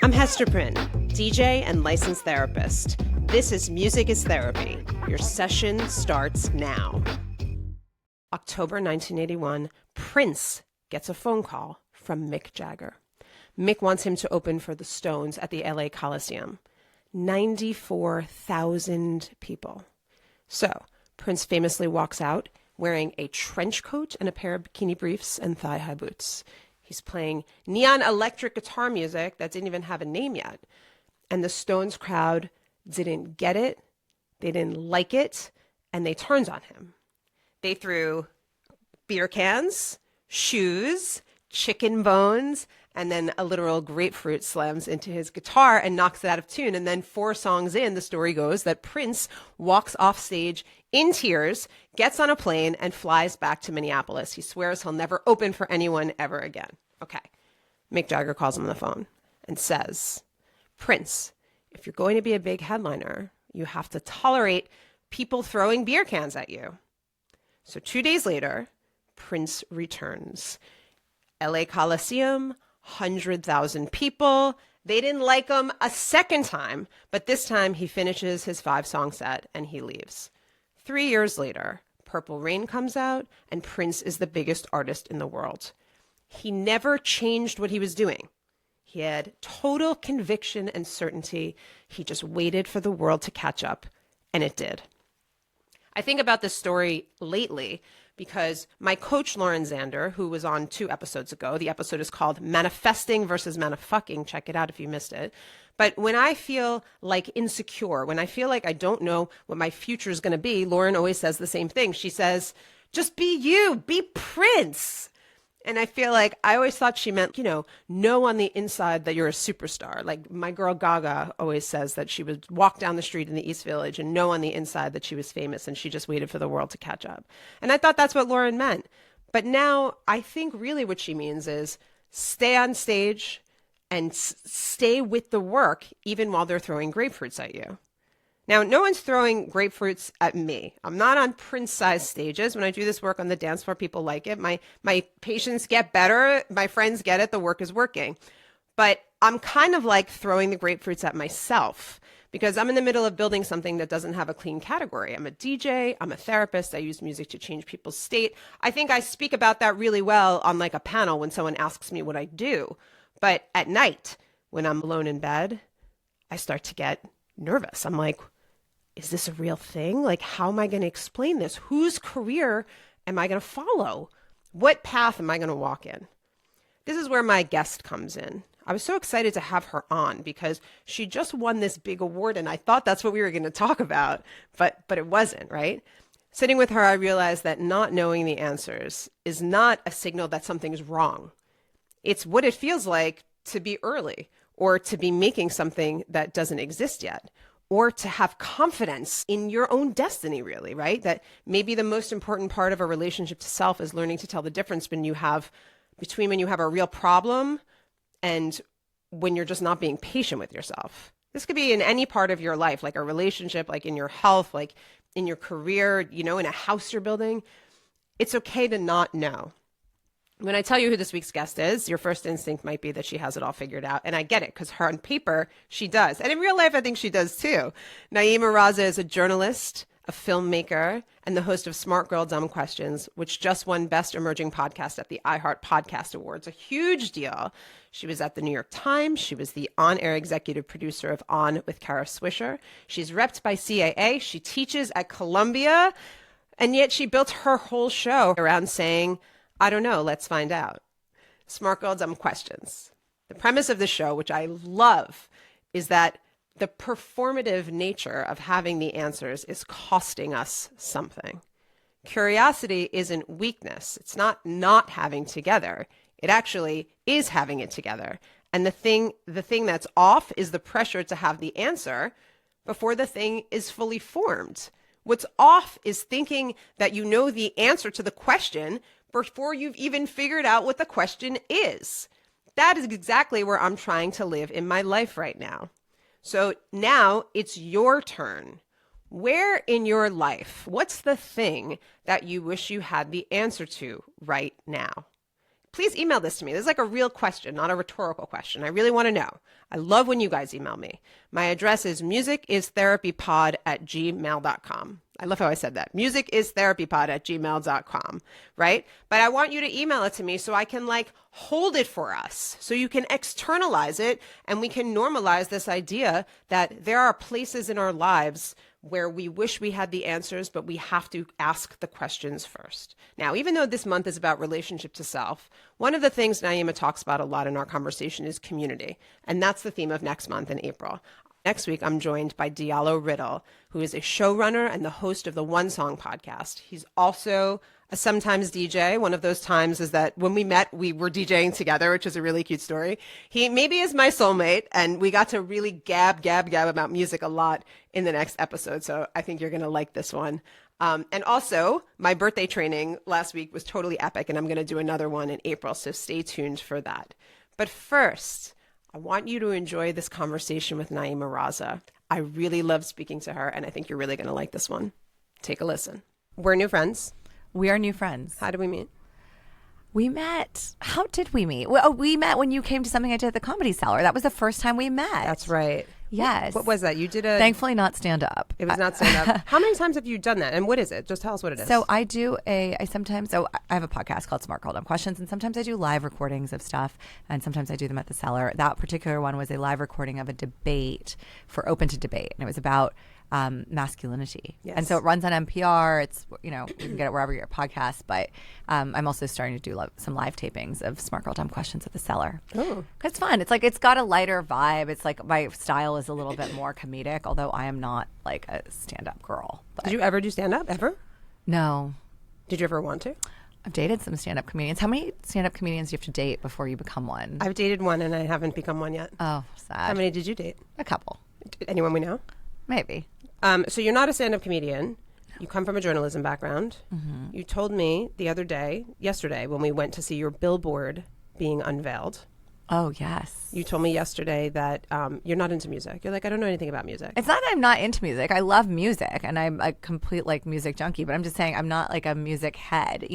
I'm Hester Prynne, DJ and licensed therapist. This is Music is Therapy. Your session starts now. October 1981, Prince gets a phone call from Mick Jagger. Mick wants him to open for the Stones at the LA Coliseum. 94,000 people. So, Prince famously walks out wearing a trench coat and a pair of bikini briefs and thigh-high boots. He's playing neon electric guitar music that didn't even have a name yet. And the Stones crowd didn't get it, they didn't like it, and they turned on him. They threw beer cans, shoes, chicken bones, and then a literal grapefruit slams into his guitar and knocks it out of tune. And then 4 songs in, the story goes that Prince walks off stage in tears, gets on a plane, and flies back to Minneapolis. He swears he'll never open for anyone ever again. Okay. Mick Jagger calls him on the phone and says, Prince, if you're going to be a big headliner, you have to tolerate people throwing beer cans at you. So 2 days later, Prince returns. LA Coliseum, 100,000 people. They didn't like him a second time, but this time he finishes his 5-song set and he leaves. 3 years later, Purple Rain comes out and Prince is the biggest artist in the world. He never changed what he was doing. He had total conviction and certainty. He just waited for the world to catch up, and it did. I think about this story lately because my coach, Lauren Zander, who was on 2 episodes ago, the episode is called Manifesting versus Manifucking. Check it out if you missed it. But when I feel like insecure, when I feel like I don't know what my future is going to be, Lauren always says the same thing. She says, just be you, be Prince. And I feel like I always thought she meant, know on the inside that you're a superstar. Like my girl Gaga always says that she would walk down the street in the East Village and know on the inside that she was famous and she just waited for the world to catch up. And I thought that's what Lauren meant. But now I think really what she means is stay on stage and stay with the work even while they're throwing grapefruits at you. Now, no one's throwing grapefruits at me. I'm not on Prince-sized stages. When I do this work on the dance floor, people like it. My patients get better. My friends get it. The work is working. But I'm kind of like throwing the grapefruits at myself because I'm in the middle of building something that doesn't have a clean category. I'm a DJ. I'm a therapist. I use music to change people's state. I think I speak about that really well on like a panel when someone asks me what I do. But at night, when I'm alone in bed, I start to get nervous. I'm like, is this a real thing? Like, how am I going to explain this? Whose career am I going to follow? What path am I going to walk in? This is where my guest comes in. I was so excited to have her on because she just won this big award and I thought that's what we were going to talk about, but it wasn't, right? Sitting with her, I realized that not knowing the answers is not a signal that something's wrong. It's what it feels like to be early or to be making something that doesn't exist yet, or to have confidence in your own destiny, really, right? That maybe the most important part of a relationship to self is learning to tell the difference between when you have a real problem and when you're just not being patient with yourself. This could be in any part of your life, like a relationship, like in your health, like in your career, in a house you're building. It's okay to not know. When I tell you who this week's guest is, your first instinct might be that she has it all figured out. And I get it, because her on paper, she does. And in real life, I think she does too. Nayeema Raza is a journalist, a filmmaker, and the host of Smart Girl Dumb Questions, which just won Best Emerging Podcast at the iHeart Podcast Awards. A huge deal. She was at the New York Times. She was the on-air executive producer of On with Kara Swisher. She's repped by CAA. She teaches at Columbia. And yet she built her whole show around saying, I don't know, let's find out. Smart Girl Dumb Questions. The premise of the show, which I love, is that the performative nature of having the answers is costing us something. Curiosity isn't weakness. It's not having together. It actually is having it together. And the thing that's off is the pressure to have the answer before the thing is fully formed. What's off is thinking that you know the answer to the question before you've even figured out what the question is. That is exactly where I'm trying to live in my life right now. So now it's your turn. Where in your life, what's the thing that you wish you had the answer to right now? please email this to me. This is like a real question, not a rhetorical question. I really want to know. I love when you guys email me. My address is musicistherapypod@gmail.com. I love how I said that. Musicistherapypod@gmail.com, right? But I want you to email it to me so I can like hold it for us, so you can externalize it and we can normalize this idea that there are places in our lives where we wish we had the answers, but we have to ask the questions first. Now, even though this month is about relationship to self, one of the things Nayeema talks about a lot in our conversation is community. And that's the theme of next month in April. Next week, I'm joined by Diallo Riddle, who is a showrunner and the host of the One Song podcast. He's also a sometimes DJ. One of those times is that when we met, we were DJing together, which is a really cute story. He maybe is my soulmate, and we got to really gab about music a lot in the next episode. So I think you're going to like this one. And also, my birthday training last week was totally epic, and I'm going to do another one in April. So stay tuned for that. But first, I want you to enjoy this conversation with Nayeema Raza. I really love speaking to her, and I think you're really going to like this one. Take a listen. We're new friends. We are new friends. How did we meet? We met. How did we meet? Well, we met when you came to something I did at the Comedy Cellar. That was the first time we met. That's right. Yes. What was that? You did a... Thankfully not stand up. It was not stand up. How many times have you done that? And what is it? Just tell us what it is. So I have a podcast called Smart Girl Dumb Questions, and sometimes I do live recordings of stuff, and sometimes I do them at the Cellar. That particular one was a live recording of a debate for Open to Debate, and it was about masculinity. Yes. And so it runs on NPR. It's, you can get it wherever you get podcasts, but I'm also starting to do some live tapings of Smart Girl Dumb Questions at the Cellar. Oh. It's fun. It's like, it's got a lighter vibe. It's like my style is a little bit more comedic, although I am not like a stand-up girl. But Did you ever do stand-up? Ever? No. Did you ever want to? I've dated some stand-up comedians. How many stand-up comedians do you have to date before you become one? I've dated one and I haven't become one yet. Oh, sad. How many did you date? A couple. Anyone we know? Maybe. So you're not a stand-up comedian. You come from a journalism background. Mm-hmm. You told me yesterday, when we went to see your billboard being unveiled. Oh, yes. You told me yesterday that you're not into music. You're like, I don't know anything about music. It's not that I'm not into music. I love music, and I'm a complete like music junkie, but I'm just saying I'm not like a music head.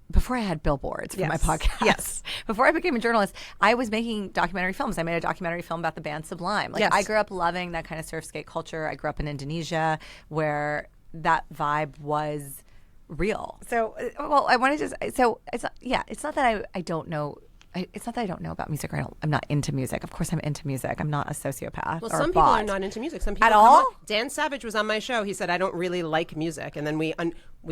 Before I had billboards for my podcast, yes. Before I became a journalist, I was making documentary films. I made a documentary film about the band Sublime. Yes. I grew up loving that kind of surf skate culture. I grew up in Indonesia, where that vibe was real. So, I wanted to. So it's not that I don't know. It's not that I don't know about music or I'm not into music. Of course I'm into music. I'm not a sociopath. Well, or some a people bot. are not into music. Some people At all? Dan Savage was on my show. He said, I don't really like music. And then we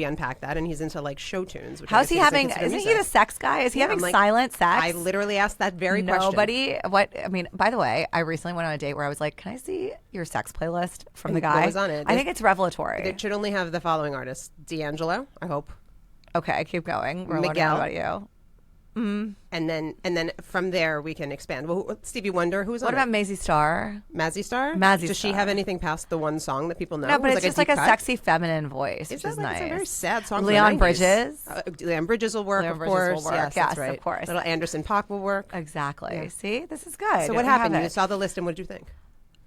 unpacked that, and he's into like show tunes. Which How's he having? Isn't He the sex guy? Is he having silent sex? I literally asked that very question. By the way, I recently went on a date where I was like, can I see your sex playlist from the guy? What was on it? I think it's revelatory. It should only have the following artists: D'Angelo, I hope. Okay, keep going. We're learning Miguel. about you. And then from there we can expand. Well, Stevie Wonder, who's on What about Mazzy Star? Mazzy Star? Mazzy Does she Star. have anything past the one song that people know? No, but it's like just like a deep cut? sexy feminine voice, which is nice. It's a very sad song. Leon for the 90s. Bridges. Leon Bridges will work, Leon of Bridges course. will work. Yes, Yes, that's right. of course. Little Anderson .Paak will work. Exactly. Yeah. See, this is good. So what We have happened? it. You saw the list, and what did you think?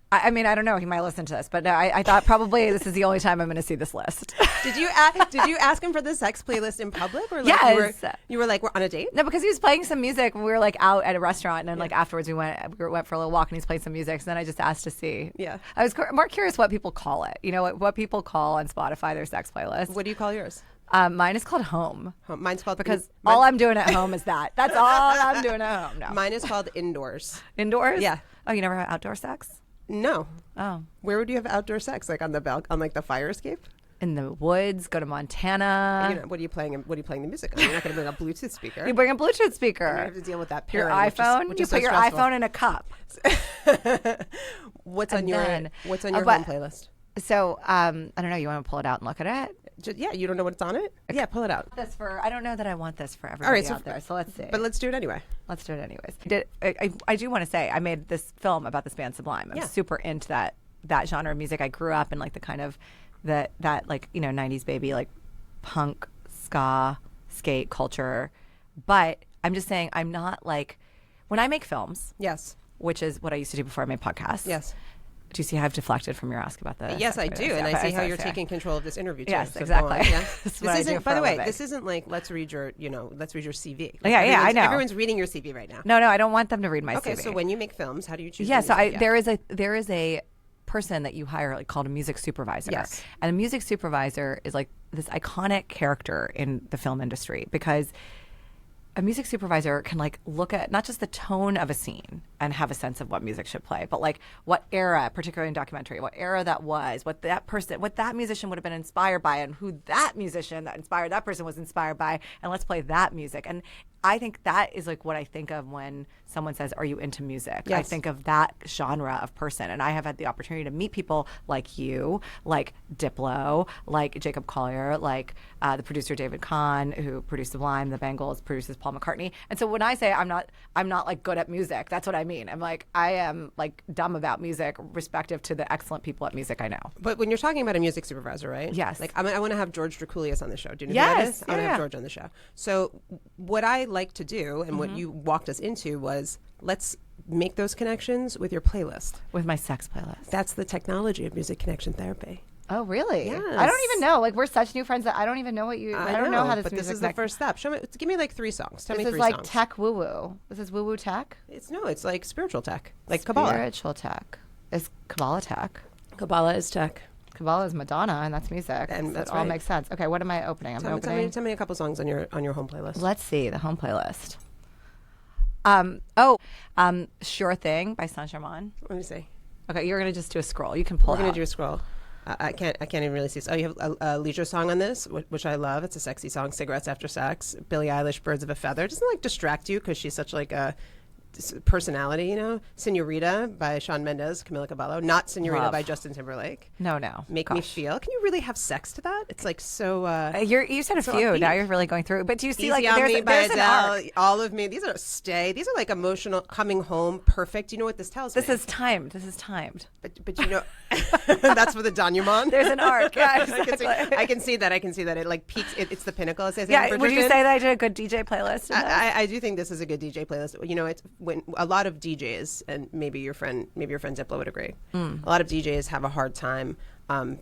I mean, I don't know. He might listen to this, but no, I thought probably this is the only time I'm going to see this list. Did you ask him for the sex playlist in public, or like Yes. you were like, we're on a date? No, because he was playing some music. We were like out at a restaurant, and then like afterwards we went for a little walk, and he's playing some music. So then I just asked to see. Yeah. I was more curious what people call it. What people call on Spotify their sex playlist. What do you call yours? Mine is called Home. Mine's called Because all I'm doing at home is that. That's all I'm doing at home. No. Mine is called Indoors. Indoors? Yeah. Oh, you never had outdoor sex? No. Oh. Where would you have outdoor sex? Like on the on like the fire escape? In the woods, go to Montana. What are you playing? What are you playing the music on? You're not going to bring a Bluetooth speaker. You bring a Bluetooth speaker. You have to deal with that Your pairing, iPhone. which You is put so your stressful. iPhone in a cup. What's on your home playlist? So I don't know. You want to pull it out and look at it? Yeah, you don't know what's on it? Yeah, pull it out. I don't know that I want this for everybody out there. So let's see. But let's do it anyway. Let's do it anyways. I do want to say I made this film about this band Sublime. I'm super into that genre of music. I grew up in like the kind of that like 90s baby like punk ska skate culture. But I'm just saying I'm not like when I make films. Yes. Which is what I used to do before I made podcasts. Yes. Do you see how I've deflected from your ask about this? Yes, I do, and I see how you're taking control of this interview too. Yes, so exactly. Yeah. This isn't, by the way, this isn't like let's read your CV. Like, yeah, I know. Everyone's reading your CV right now. No, I don't want them to read my CV. Okay, so when you make films, how do you choose? Yeah, so there is a person that you hire like called a music supervisor. Yes, and a music supervisor is like this iconic character in the film industry because a music supervisor can like look at not just the tone of a scene and have a sense of what music should play, but like what era, particularly in documentary, what era that was, what that musician would have been inspired by, and who that musician that inspired that person was inspired by, and let's play that music. And I think that is like what I think of when someone says, "Are you into music?" Yes. I think of that genre of person, and I have had the opportunity to meet people like you, like Diplo, like Jacob Collier, like the producer David Kahn, who produced Sublime, The Bangles, produces Paul McCartney. And so when I say I'm not like good at music, that's what I mean. I'm like I am like dumb about music, respective to the excellent people at music I know. But when you're talking about a music supervisor, right? Yes. Like I want to have George Draculius on the show. Do you know Yes. who that is? I want to Yeah. have George on the show. So what I like to do, and what you walked us into, was let's make those connections with your playlist. With my sex playlist. That's the technology of music connection therapy. Oh, really? Yes. I don't even know. Like, we're such new friends that I don't even know what you. I don't know how this. But this music is the first step. Show me. Give me like 3 songs. Tell me This 3 is like songs. tech woo woo. This is woo woo tech. It's like spiritual tech, like Kabbalah. Spiritual tech is Kabbalah tech. Kabbalah is tech. Kabbalah is Madonna, and that's music. And So that's it all right. makes sense. Okay, what am I opening? I'm opening. Tell me a couple songs on your home playlist. Let's see the home playlist. Sure Thing by Saint Germain. Let me see. Okay, you're gonna just do a scroll. You can pull. We're gonna out. do a scroll. I can't even really see. Oh, you have a leisure song on this, which I love. It's a sexy song, "Cigarettes After Sex." Billie Eilish, "Birds of a Feather." Doesn't it, like distract you because she's such like a personality, you know? "Senorita" by Shawn Mendes, Camila Cabello. "Not Senorita" Love. by Justin Timberlake. No. "Make Me Feel." Can you really have sex to that? It's like so. You said a so few. upbeat. Now you're really going through. But do you see "Easy like on Me" by there's an Adele, arc. "All of Me." These are These are like emotional coming home. Perfect. You know what this tells me? This is timed. But you know, that's for the denouement. There's an arc. Yeah, exactly. I can see that. It like peaks. It's the pinnacle. As they say Yeah, in would you Bridgerton. say that I did a good DJ playlist? I do think this is a good DJ playlist. You know, it's when a lot of DJs, and maybe your friend Diplo would agree. A lot of DJs have a hard time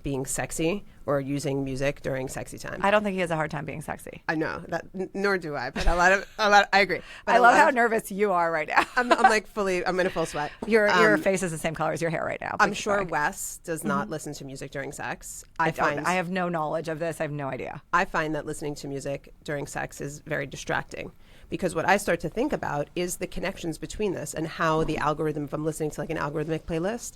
being sexy or using music during sexy time. I don't think he has a hard time being sexy. I know that, nor do I. But a lot. I agree. But I love how nervous you are right now. I'm like I'm in a full sweat. Your face is the same color as your hair right now. I'm sure Wes does not listen to music during sex. I have no knowledge of this. I have no idea. I find that listening to music during sex is very distracting, because what I start to think about is the connections between this and how the algorithm, if I'm listening to like an algorithmic playlist,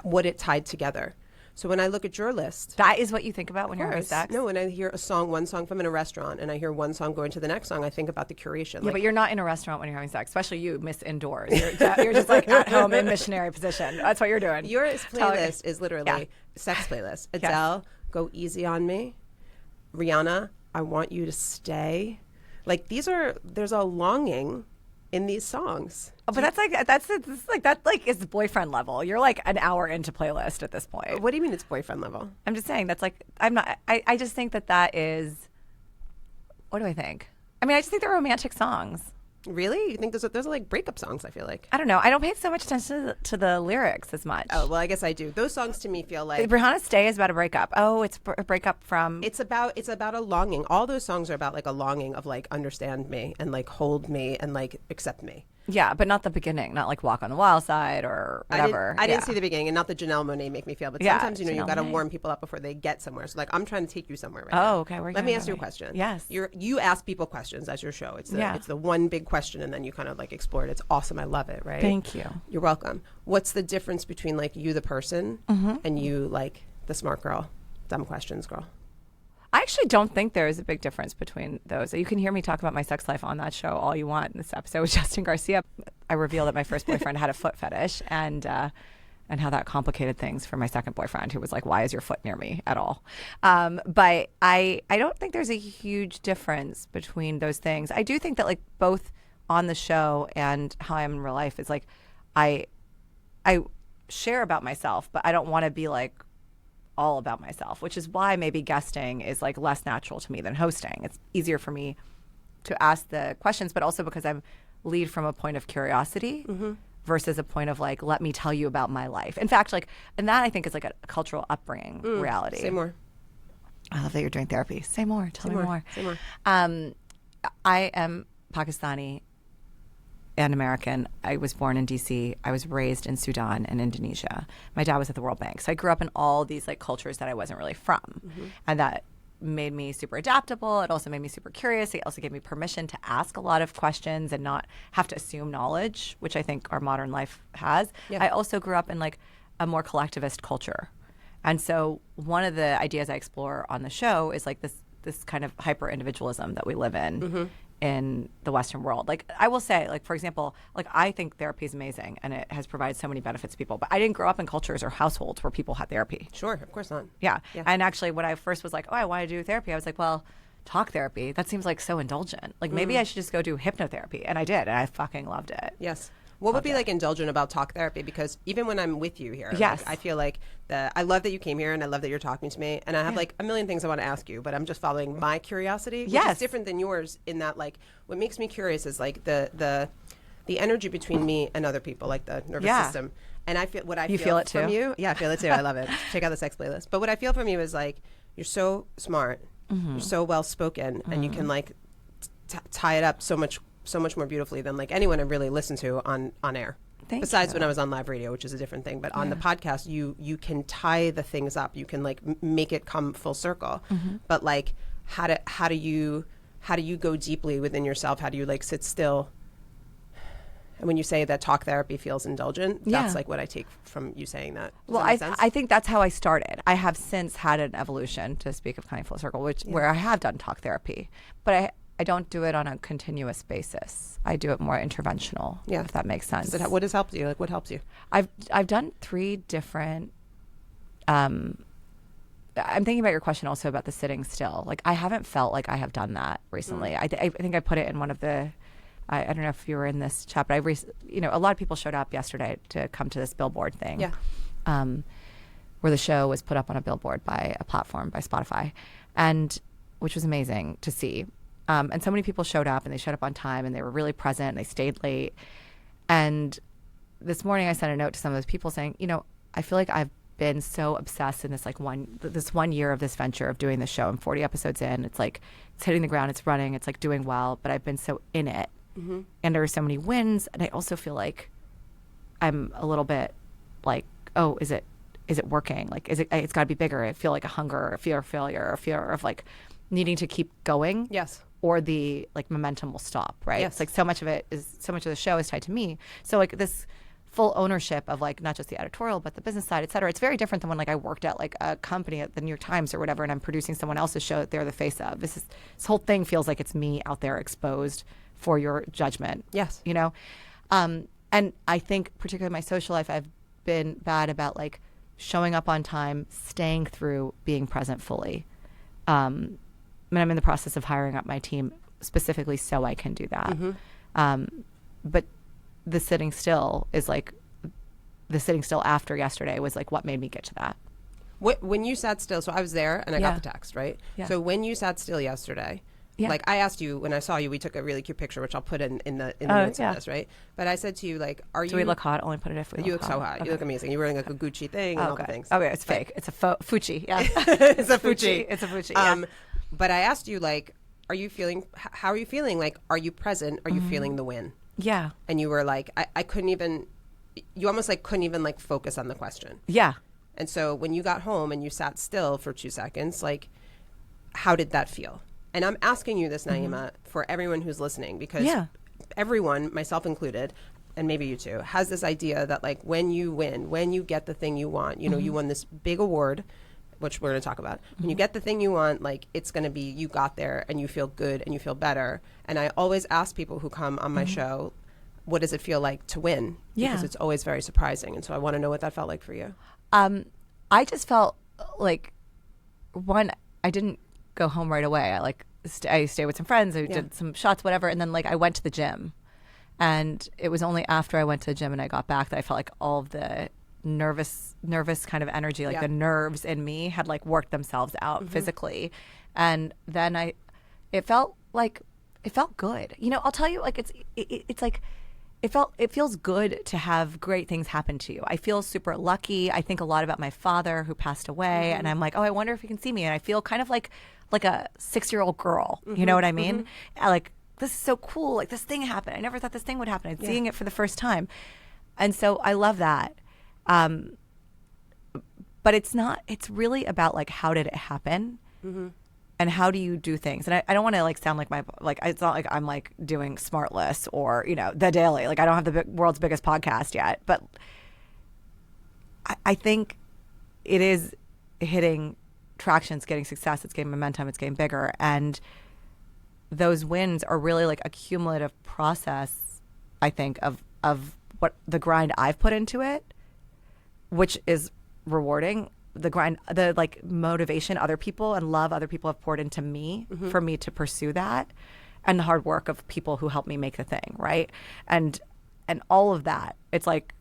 what it tied together. So when I look at your list, That is what you think about when you're having sex? no, when I hear one song from in a restaurant, and I hear one song going to the next song, I think about the curation. Yeah, but you're not in a restaurant when you're having sex, especially you, Miss Indoors. You're just like at home in missionary position. That's what you're doing. Your playlist is literally sex playlist. Adele, "Go Easy on Me." Rihanna, "I Want You to Stay." Like there's a longing in these songs. Oh, but that is boyfriend level. You're like an hour into playlist at this point. What do you mean it's boyfriend level? I'm just saying that's like I just think that is. What do I think? I mean, I just think they're romantic songs. Really? You think those are like breakup songs, I feel like? I don't know. I don't pay so much attention to the lyrics as much. Oh, well, I guess I do. Those songs to me feel like Rihanna's "Stay" is about a breakup. Oh, it's a breakup from. it's about a longing. All those songs are about like a longing of like understand me and like hold me and like accept me. Yeah, but not the beginning. Not like "Walk on the Wild Side" or whatever. I didn't see the beginning, and not the Janelle Monáe "Make Me Feel," but Yeah, sometimes you Janelle got to Monáe. warm people up before they get somewhere. So like I'm trying to take you somewhere right now. Oh, okay. Let me ask you a question. Yes. You ask people questions as your show. It's the one big question, and then you kind of like explore it. It's awesome. I love it. Right. Thank you. You're welcome. What's the difference between like you the person and you like the smart girl, dumb questions girl? I actually don't think there is a big difference between those. You can hear me talk about my sex life on that show all you want in this episode with Justin Garcia. I reveal that my first boyfriend had a foot fetish and how that complicated things for my second boyfriend, who was like, "Why is your foot near me at all?" But I don't think there's a huge difference between those things. I do think that like both on the show and how I am in real life is like I share about myself, but I don't want to be like all about myself, which is why maybe guesting is like less natural to me than hosting. It's easier for me to ask the questions, but also because I'm lead from a point of curiosity. versus a point of like, let me tell you about my life. In fact, like, and that I think is like a cultural upbringing reality. Say more. I love that you're doing therapy. Say more. Tell me more. Say more. I am Pakistani and American. I was born in DC. I was raised in Sudan and Indonesia. My dad was at the World Bank. So I grew up in all these like cultures that I wasn't really from. And that made me super adaptable. It also made me super curious. It also gave me permission to ask a lot of questions and not have to assume knowledge, which I think our modern life has. Yeah. I also grew up in like a more collectivist culture. And so one of the ideas I explore on the show is like this kind of hyper individualism that we live in the Western world. Like I will say, like, for example, like I think therapy is amazing and it has provided so many benefits to people, but I didn't grow up in cultures or households where people had therapy. Sure, of course not. Yeah. And actually when I first was like, oh, I want to do therapy, I was like, well, talk therapy, that seems like so indulgent. Like maybe I should just go do hypnotherapy. And I did, and I fucking loved it. Yes. What would be like indulgent about talk therapy? Because even when I'm with you here, Yes. like, I feel like I love that you came here and I love that you're talking to me. And I have like a million things I want to ask you, but I'm just following my curiosity, which is different than yours in that like what makes me curious is like the energy between me and other people, like the nervous system. And I feel You feel it from too? you. Yeah, I feel it too. I love it. Check out the sex playlist. But what I feel from you is like you're so smart, you're so well spoken, and you can like tie it up so much more beautifully than like anyone I really listened to on air. Besides when I was on live radio, which is a different thing, but on the podcast, you can tie the things up. You can like make it come full circle. But like, how do you go deeply within yourself? How do you like sit still? And when you say that talk therapy feels indulgent, that's like what I take from you saying that. Does that make sense? I think that's how I started. I have since had an evolution, to speak of coming full circle, where I have done talk therapy, but I don't do it on a continuous basis. I do it more interventional, if that makes sense. What has helped you? Like, what helps you? I've done 3 different. I'm thinking about your question also about the sitting still. Like, I haven't felt like I have done that recently. I think I put it in one of the. I don't know if you were in this chat, but a lot of people showed up yesterday to come to this billboard thing. Where the show was put up on a billboard by a platform, by Spotify, and which was amazing to see. And so many people showed up, and they showed up on time, and they were really present, and they stayed late. And this morning I sent a note to some of those people saying, I feel like I've been so obsessed in this like this 1 year of this venture of doing the show. I'm 40 episodes in. It's like, it's hitting the ground, it's running, it's like doing well, but I've been so in it. And there are so many wins. And I also feel like I'm a little bit like, oh, is it working? Like, it's gotta be bigger. I feel like a hunger, a fear of failure, a fear of like needing to keep going. Yes. Or the like momentum will stop, right? Yes. It's like so much of the show is tied to me. So like this full ownership of like not just the editorial but the business side, et cetera. It's very different than when like I worked at like a company at the New York Times or whatever, and I'm producing someone else's show that they're the face of. This whole thing feels like it's me out there exposed for your judgment. Yes. And I think particularly my social life, I've been bad about like showing up on time, staying through, being present fully. And I'm in the process of hiring up my team specifically so I can do that. But the sitting still after yesterday was like what made me get to that. When you sat still, so I was there and I got the text, right? Yeah. So when you sat still yesterday, like I asked you when I saw you, we took a really cute picture, which I'll put in the notes of this, right? But I said to you, like, Do we look hot? Only put it if we you look look so hot. Okay. You look amazing. You're wearing like a Gucci thing and all the things. Okay, it's fake. It's a Fucci. Yeah. It's a Fucci. It's a Fucci. Yeah. But I asked you, like, how are you feeling? Like, are you present? Are you feeling the win? Yeah. And you were like, I couldn't even, you almost like couldn't even like focus on the question. Yeah. And so when you got home and you sat still for 2 seconds, like, how did that feel? And I'm asking you this, Nayeema, for everyone who's listening, because everyone, myself included, and maybe you too, has this idea that like when you win, when you get the thing you want, you won this big award, which we're going to talk about. When you get the thing you want, like it's going to be you got there and you feel good and you feel better. And I always ask people who come on my show, what does it feel like to win? Because it's always very surprising. And so I want to know what that felt like for you. I just felt like, one, I didn't go home right away. I stayed with some friends. I did some shots, whatever. And then like I went to the gym. And it was only after I went to the gym and I got back that I felt like all of the nervous kind of energy, like the nerves in me had like worked themselves out physically. And then it felt good. I'll tell you, like it's like it feels good to have great things happen to you. I feel super lucky. I think a lot about my father who passed away, and I'm like, oh, I wonder if he can see me. And I feel kind of like a 6-year-old girl. You know what I mean? Like, this is so cool. Like, this thing happened. I never thought this thing would happen. I'm seeing it for the first time. And so I love that. But it's really about like, how did it happen? And how do you do things? And I don't want to like sound like it's not like I'm like doing Smartless or, The Daily. Like, I don't have the world's biggest podcast yet, but I think it is hitting traction. It's getting success. It's getting momentum. It's getting bigger. And those wins are really like a cumulative process, I think, of what the grind I've put into it, which is rewarding. The grind, the like motivation other people and love other people have poured into me for me to pursue that, and the hard work of people who helped me make the thing, right? And all of that, it's like,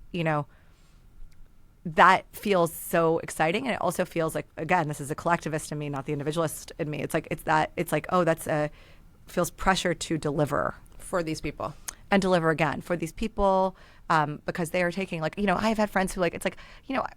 that feels so exciting. And it also feels like, again, this is a collectivist in me, not the individualist in me. It's like, oh, feels pressure to deliver for these people. And deliver again for these people, because they are taking, like, I've had friends who, like, it's like,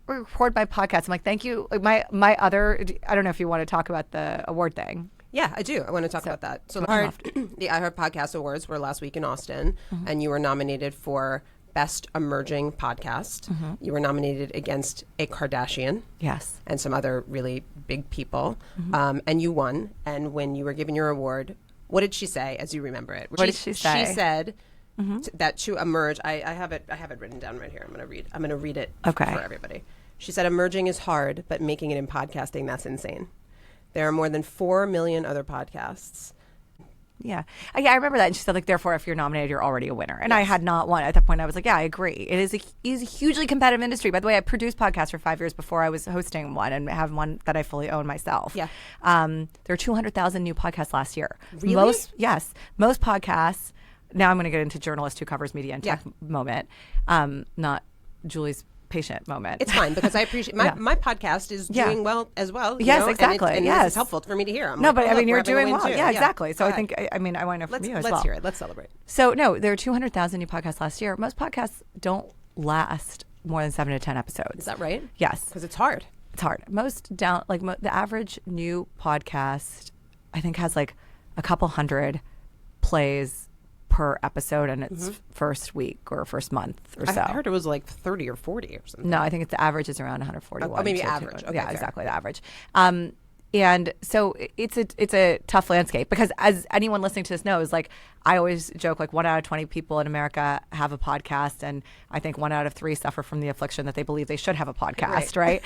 record my podcast. I'm like, thank you. Like, my other, I don't know if you want to talk about the award thing. Yeah, I do. I want to talk about that. So the iHeart Podcast Awards were last week in Austin, and you were nominated for Best Emerging Podcast. You were nominated against a Kardashian. Yes. And some other really big people. And you won. And when you were given your award, what did she say, as you remember it? What did she say? She said that to emerge, I have it written down right here. I'm going to read it for everybody. She said, emerging is hard, but making it in podcasting, that's insane. There are more than 4 million other podcasts. Yeah, I remember that. And she said, like, therefore, if you're nominated, you're already a winner. And I had not won. At that point, I was like, yeah, I agree. It is a hugely competitive industry. By the way, I produced podcasts for 5 years before I was hosting one, and have one that I fully own myself. Yeah. There were 200,000 new podcasts last year. Really? Most podcasts. Now I'm going to get into journalist who covers media and tech moment, not Julie's patient moment. It's fine, because I appreciate my podcast is doing well as well. Yes, exactly. And it's helpful for me to hear. You're doing well. Yeah, exactly. So I think, I want to know from you as well. Let's hear it. Let's celebrate. So no, there were 200,000 new podcasts last year. Most podcasts don't last more than 7 to 10 episodes. Is that right? Yes. Because it's hard. It's hard. The average new podcast, I think, has like a couple hundred plays per episode in its first week or first month or so. I heard it was like 30 or 40 or something. No, I think the average is around 141. Oh, maybe average. Okay, yeah, fair. Exactly, the average. And so it's a tough landscape, because, as anyone listening to this knows, like, I always joke, like, 1 out of 20 people in America have a podcast, and I think 1 out of 3 suffer from the affliction that they believe they should have a podcast, right?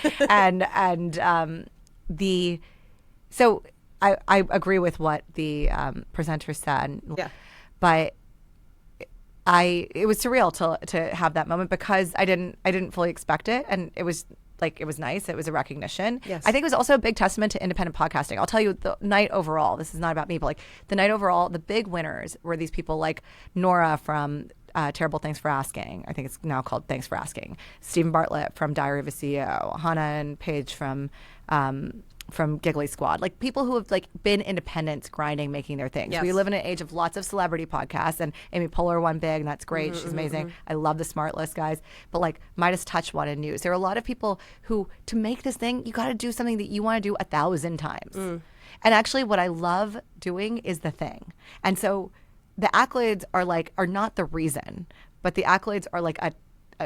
So I agree with what the presenter said. Yeah. But it was surreal to have that moment, because I didn't fully expect it, and it was nice. It was a recognition. Yes. I think it was also a big testament to independent podcasting. I'll tell you, the night overall, this is not about me, but like the night overall, the big winners were these people like Nora from Terrible Thanks for Asking. I think it's now called Thanks for Asking. Stephen Bartlett from Diary of a CEO. Hannah and Paige from Giggly Squad, like people who have like been independent, grinding, making their things. Yes. We live in an age of lots of celebrity podcasts, and Amy Poehler won big, and that's great. She's amazing. I love the Smartless guys, but like Midas Touch won in news. There are a lot of people who, to make this thing, you got to do something that you want to do 1,000 times. And actually, what I love doing is the thing. And so the accolades are not the reason, but the accolades are like a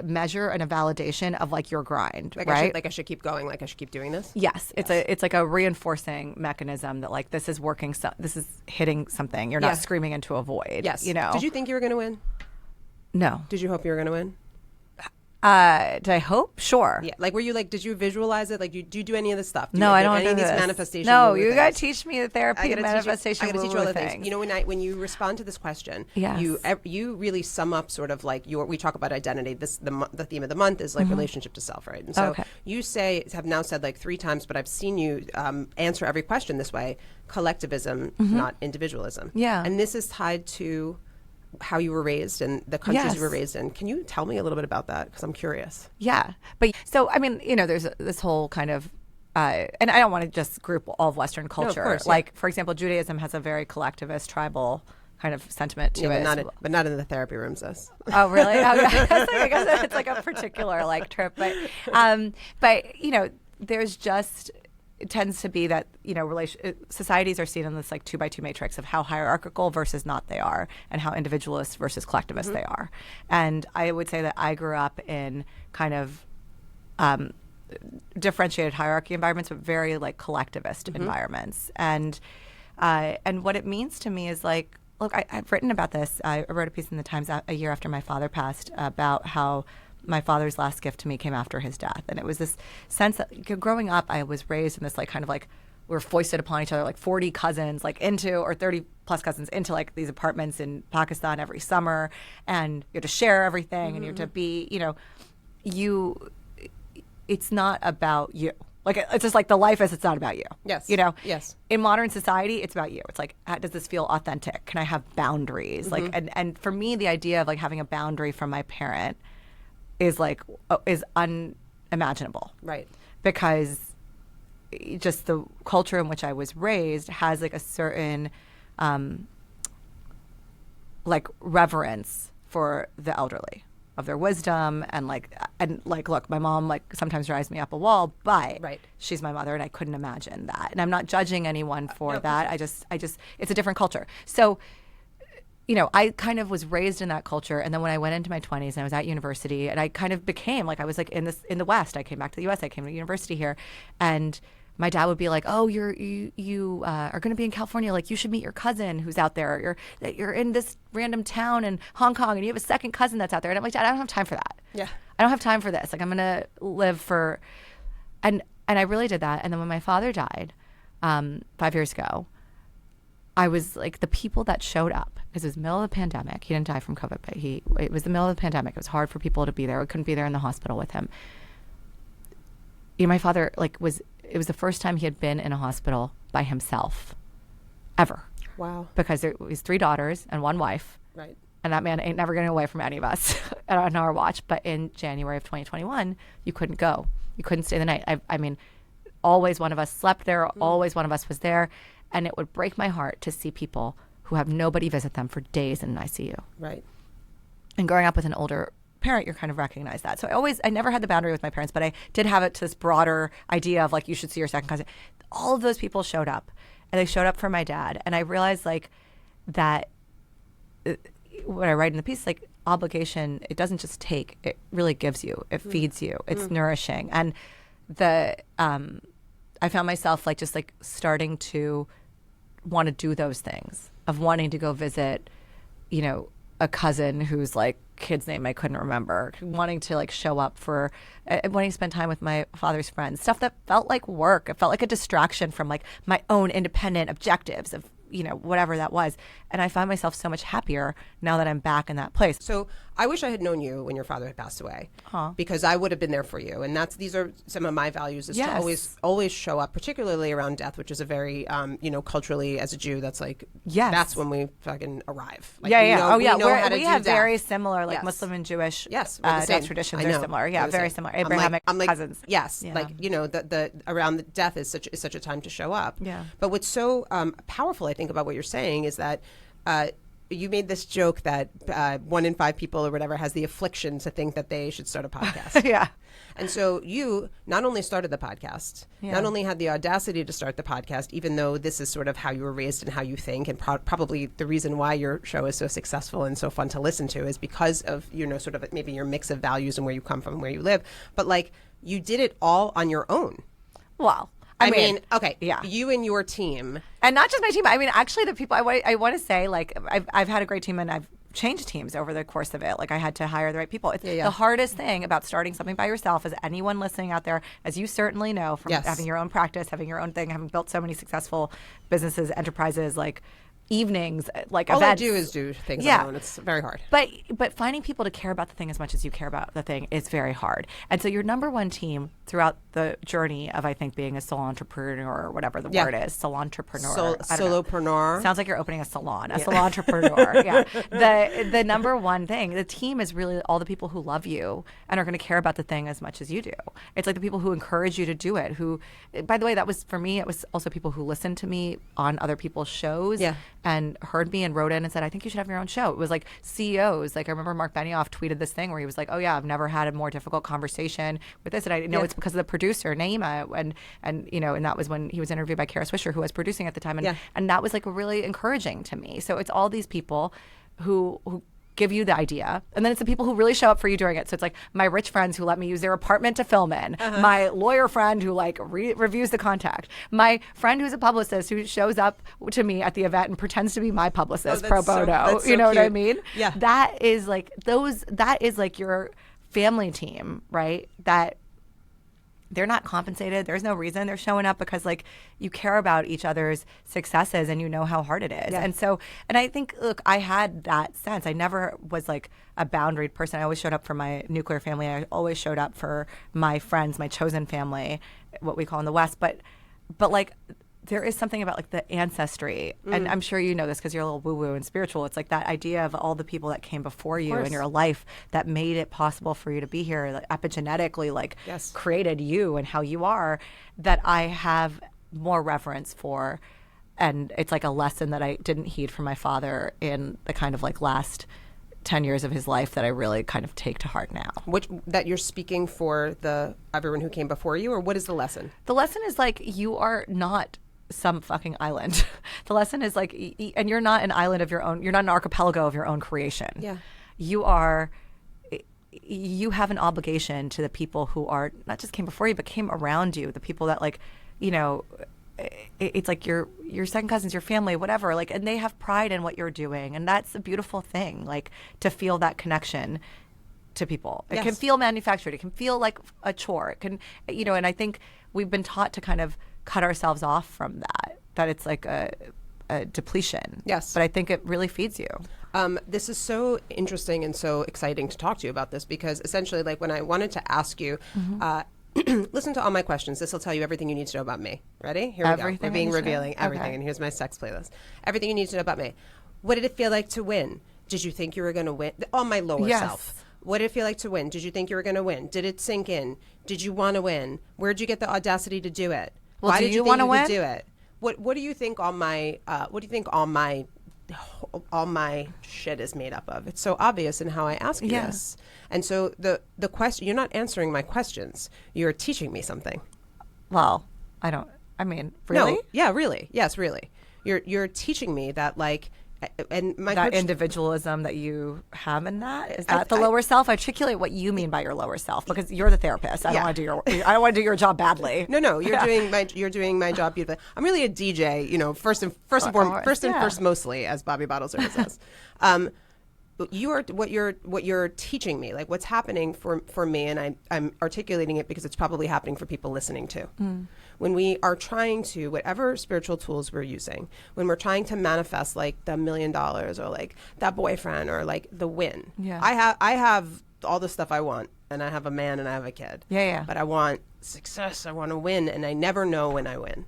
measure and a validation of like your grind, like right? I should keep going. Like I should keep doing this. Yes, it's like a reinforcing mechanism that like this is working. This is hitting something. You're not screaming into a void. Yes. Did you think you were going to win? No. Did you hope you were going to win? Did I hope? Sure. Yeah. Like, were you like? Did you visualize it? Like, do you do any of this stuff? No, I don't do do any this. of these manifestations. No, you got to teach me the therapy and manifestation. I got to teach you all the things. When you respond to this question, you really sum up sort of like we talk about identity. The theme of the month is like relationship to self, right? And so you have now said like 3 times, but I've seen you answer every question this way: collectivism, not individualism. Yeah, and this is tied to how you were raised and the countries you were raised in. Can you tell me a little bit about that? Because I'm curious. Yeah. But so, I mean, there's this whole kind of, and I don't want to just group all of Western culture. No, of course, like, for example, Judaism has a very collectivist, tribal kind of sentiment to Yeah, it. but not in the therapy rooms, this. Oh, really? I guess it's like a particular like trip, but you know, there's just it tends to be that you know societies are seen in this like 2x2 matrix of how hierarchical versus not they are, and how individualist versus collectivist they are. And I would say that I grew up in kind of differentiated hierarchy environments, but very like collectivist environments. And what it means to me is like, look, I've written about this. I wrote a piece in the Times a year after my father passed about how my father's last gift to me came after his death. And it was this sense that growing up, I was raised in this like kind of like we're foisted upon each other, like 40 cousins, like into, or 30 plus cousins into like these apartments in Pakistan every summer. And you have to share everything and you have to be, you know, it's not about you. Like, it's just like the life is, it's not about you. Yes. You know? Yes. In modern society, it's about you. It's like, does this feel authentic? Can I have boundaries? Like, and for me, the idea of like having a boundary from my parent is like, is unimaginable. Right. Because just the culture in which I was raised has like a certain, like reverence for the elderly, of their wisdom, and like look, my mom like sometimes drives me up a wall, but she's my mother, and I couldn't imagine that. And I'm not judging anyone for that. I just it's a different culture. So, you know, I kind of was raised in that culture, and then when I went into my 20s and I was at university, and I kind of became like I was like in the West. I came back to the U.S. I came to university here, and my dad would be like, "Oh, you are going to be in California. Like, you should meet your cousin who's out there. You're in this random town in Hong Kong, and you have a second cousin that's out there." And I'm like, "Dad, I don't have time for that. Yeah, I don't have time for this. Like, I'm going to live for," and I really did that. And then when my father died 5 years ago, I was like, the people that showed up, because it was the middle of the pandemic. He didn't die from COVID, but it was the middle of the pandemic. It was hard for people to be there. We couldn't be there in the hospital with him. You know, my father it was the first time he had been in a hospital by himself ever. Wow. Because there was 3 daughters and 1 wife. Right. And that man ain't never getting away from any of us on our watch. But in January of 2021, you couldn't go. You couldn't stay the night. I mean, always one of us slept there. Always one of us was there. And it would break my heart to see people who have nobody visit them for days in an ICU. Right. And growing up with an older parent, you kind of recognize that. So I never had the boundary with my parents, but I did have it to this broader idea of like, you should see your second cousin. All of those people showed up, and they showed up for my dad. And I realized like that what I write in the piece, like obligation, it doesn't just take, it really gives you, it feeds you, it's nourishing. And I found myself like just like starting to want to do those things, of wanting to go visit, you know, a cousin whose like kid's name I couldn't remember, wanting to like show up for, wanting to spend time with my father's friends, stuff that felt like work. It felt like a distraction from like my own independent objectives of, you know, whatever that was. And I find myself so much happier now that I'm back in that place. So I wish I had known you when your father had passed away, because I would have been there for you. And these are some of my values, is to always show up, particularly around death, which is a very, you know, culturally as a Jew, that's like, that's when we fucking arrive. Like, we have very similar, like Muslim and Jewish death traditions are similar. Yeah, very similar. Abrahamic cousins. Yes, like, you know, the around the death is such a time to show up. Yeah. But what's so powerful, I think, about what you're saying is that you made this joke that 1 in 5 people or whatever has the affliction to think that they should start a podcast. Yeah. And so you not only started the podcast, not only had the audacity to start the podcast, even though this is sort of how you were raised and how you think, and probably the reason why your show is so successful and so fun to listen to is because of, you know, sort of maybe your mix of values and where you come from and where you live. But like, you did it all on your own. Well, I mean, okay, you and your team. And not just my team. I mean, actually, the people, I want to say, like, I've had a great team, and I've changed teams over the course of it. Like, I had to hire the right people. It's the hardest thing about starting something by yourself, as anyone listening out there, as you certainly know from having your own practice, having your own thing, having built so many successful businesses, enterprises, like evenings, like all events. I do is do things on my own. It's very hard. But finding people to care about the thing as much as you care about the thing is very hard. And so your number one team throughout the journey of, I think, being a sole entrepreneur, or whatever the word is, sole entrepreneur. Solopreneur. Sounds like you're opening a salon, salon entrepreneur. The number one thing, the team is really all the people who love you and are going to care about the thing as much as you do. It's like the people who encourage you to do it, who, by the way, that was, for me, it was also people who listened to me on other people's shows and heard me and wrote in and said, I think you should have your own show. It was like CEOs. Like I remember Mark Benioff tweeted this thing where he was like, oh yeah, I've never had a more difficult conversation with this. And I know it's because of the producer, Nayeema. And that was when he was interviewed by Kara Swisher, who was producing at the time. And that was like really encouraging to me. So it's all these people who give you the idea, and then it's the people who really show up for you during it. So it's like my rich friends who let me use their apartment to film in, my lawyer friend who like reviews the contact, my friend who's a publicist who shows up to me at the event and pretends to be my publicist pro bono. So you know cute. what I mean? Yeah. That is like your family team, right? That they're not compensated. There's no reason. They're showing up because like you care about each other's successes and you know how hard it is. Yeah. And I think, look, I had that sense. I never was like a boundaried person. I always showed up for my nuclear family. I always showed up for my friends, my chosen family, what we call in the West. But like there is something about like the ancestry, and I'm sure you know this because you're a little woo-woo and spiritual. It's like that idea of all the people that came before you in your life that made it possible for you to be here, like epigenetically, like created you and how you are, that I have more reverence for. And it's like a lesson that I didn't heed from my father in the kind of like last 10 years of his life that I really kind of take to heart now. Which that you're speaking for everyone who came before you, or what is the lesson? The lesson is like you are not some fucking island. The lesson is like, and you're not an island of your own. You're not an archipelago of your own creation. Yeah. You have an obligation to the people who are not just came before you, but came around you. The people that like, it's like your second cousins, your family, whatever. Like, and they have pride in what you're doing, and that's a beautiful thing. Like to feel that connection to people. It can feel manufactured. It can feel like a chore. It can, and I think we've been taught to kind of cut ourselves off from that it's like a depletion. Yes. But I think it really feeds you. This is so interesting and so exciting to talk to you about this, because essentially, like when I wanted to ask you, listen to all my questions. This will tell you everything you need to know about me. Ready? Here we go. We're being revealing everything. Okay. And here's my sex playlist. Everything you need to know about me. What did it feel like to win? Did you think you were going to win? All my lower self. What did it feel like to win? Did you think you were going to win? Did it sink in? Did you want to win? Where did you get the audacity to do it? Well, Why do did you want to think you win? could do it? What do you think all my shit is made up of? It's so obvious in how I ask you this. And so the question, you're not answering my questions. You're teaching me something. Well, really? No, yeah, really. Yes, really. You're teaching me that, like, and my that coach, individualism that you have in that, is that the lower self? Articulate what you mean by your lower self, because you're the therapist. I don't want to do your job badly. No, you're doing my job beautifully. I'm really a DJ, first and first mostly, as Bobby Bottles says. What you're teaching me, like what's happening for me, and I'm articulating it because it's probably happening for people listening too. When we are trying to, whatever spiritual tools we're using, when we're trying to manifest like the $1 million or like that boyfriend or like the win. Yeah. I have all the stuff I want, and I have a man and I have a kid. Yeah. But I want success. I want to win, and I never know when I win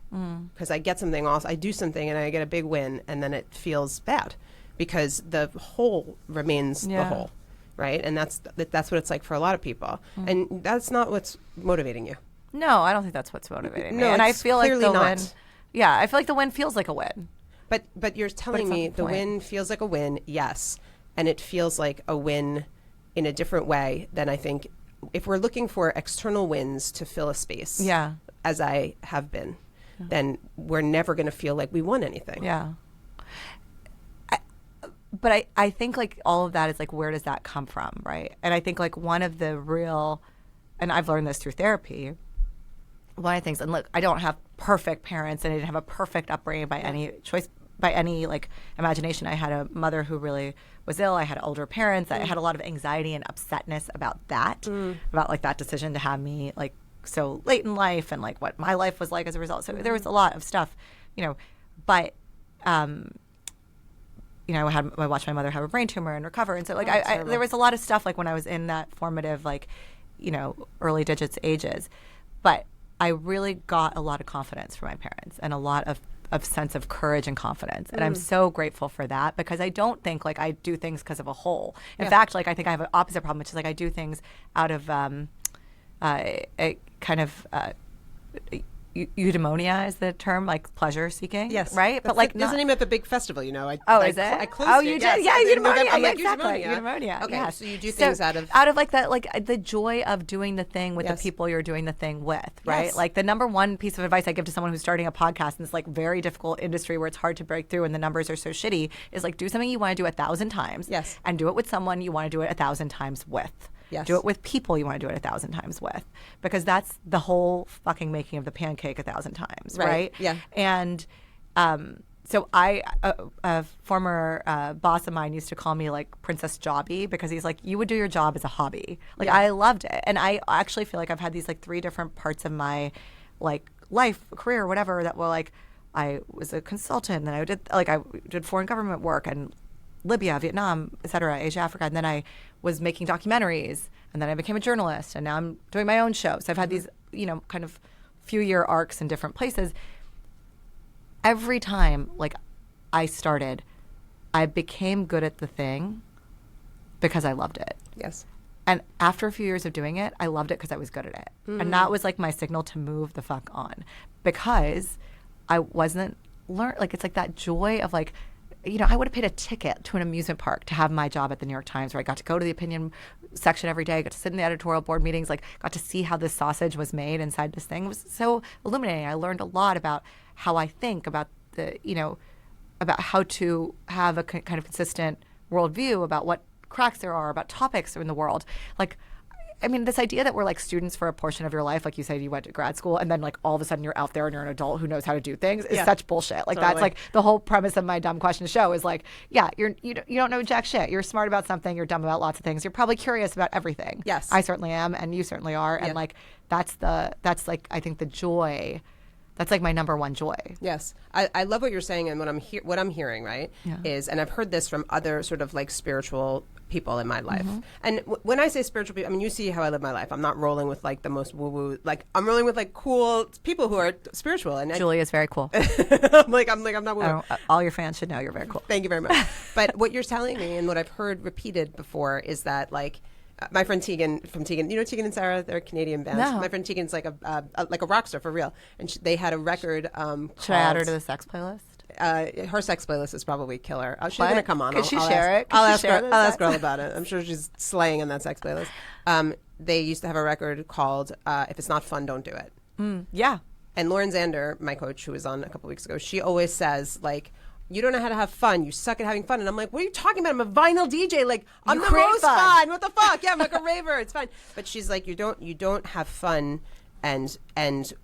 because I get something else. I do something and I get a big win, and then it feels bad because the whole remains the whole, right? And that's what it's like for a lot of people, and that's not what's motivating you. No, I don't think that's what's motivating me. No, and I feel like the not. win. Yeah, I feel like the win feels like a win. But you're telling me the win feels like a win, yes, and it feels like a win in a different way than I think if we're looking for external wins to fill a space. As I have been, then we're never going to feel like we won anything. Yeah. But I think like all of that is like, where does that come from, right? And I think like one of the real, and I've learned this through therapy, one of the things, and look, I don't have perfect parents, and I didn't have a perfect upbringing by any choice, by any like imagination. I had a mother who really was ill. I had older parents. I had a lot of anxiety and upsetness about that, about like that decision to have me like so late in life, and like what my life was like as a result. So there was a lot of stuff, but I watched my mother have a brain tumor and recover, and so like there was a lot of stuff like when I was in that formative like early digits ages, but I really got a lot of confidence from my parents and a lot of sense of courage and confidence. And I'm so grateful for that, because I don't think like I do things because of a hole. In fact, like I think I have an opposite problem, which is like I do things out of a kind of eudaimonia is the term, like pleasure seeking. Yes. Right? But like, there's a name at the big festival, you know. Is it? I closed Oh, it. you Yes. did? Yeah, eudaimonia. I'm Yeah, like, exactly. Eudaimonia. Okay, yes. so you do things out of like that, like the joy of doing the thing with the people you're doing the thing with, right? Yes. Like the number one piece of advice I give to someone who's starting a podcast in this like very difficult industry where it's hard to break through and the numbers are so shitty is like do something you want to do 1,000 times. Yes. And do it with someone you want to do it 1,000 times with. Yes. Do it with people you want to do it 1,000 times with, because that's the whole fucking making of the pancake 1,000 times, right? Yeah. And so a former boss of mine used to call me like Princess Jobby because he's like, you would do your job as a hobby. Like I loved it, and I actually feel like I've had these like 3 different parts of my like life, career, whatever that were like I was a consultant, and I did foreign government work and Libya, Vietnam, et cetera, Asia, Africa. And then I was making documentaries, and then I became a journalist, and now I'm doing my own show. So I've had these, kind of few-year arcs in different places. Every time, like, I started, I became good at the thing because I loved it. Yes. And after a few years of doing it, I loved it because I was good at it. And that was, like, my signal to move the fuck on, because I wasn't it's like that joy of, like, I would have paid a ticket to an amusement park to have my job at the New York Times, where I got to go to the opinion section every day, got to sit in the editorial board meetings, like got to see how this sausage was made inside this thing. It was so illuminating. I learned a lot about how I think about about how to have a kind of consistent worldview, about what cracks there are, about topics in the world. Like, I mean, this idea that we're like students for a portion of your life, like you said, you went to grad school, and then like all of a sudden you're out there and you're an adult who knows how to do things is such bullshit. Like that's like the whole premise of my dumb question show is like, yeah, you don't know jack shit. You're smart about something. You're dumb about lots of things. You're probably curious about everything. Yes, I certainly am, and you certainly are. And like that's like I think the joy. That's like my number one joy. Yes. I love what you're saying, and what I'm hearing, right, is, and I've heard this from other sort of like spiritual people in my life. And when I say spiritual people, I mean, you see how I live my life. I'm not rolling with like the most woo-woo, like I'm rolling with like cool people who are spiritual. And Julie is very cool. I'm not woo-woo. All your fans should know you're very cool. Thank you very much. But what you're telling me, and what I've heard repeated before, is that like, my friend Tegan from Tegan, Tegan and Sarah, they're a Canadian band. No. My friend Tegan's like a rock star for real, and they had a record. Should I add her to the sex playlist? Her sex playlist is probably killer. She's going to come on. Could she share it? I'll ask her all about it. I'm sure she's slaying in that sex playlist. They used to have a record called "If It's Not Fun, Don't Do It." Yeah. And Lauren Zander, my coach, who was on a couple weeks ago, she always says like, you don't know how to have fun. You suck at having fun. And I'm like, what are you talking about? I'm a vinyl DJ. Like, I'm the most fun. What the fuck? Yeah, I'm like a raver. It's fine. But she's like, you don't have fun. And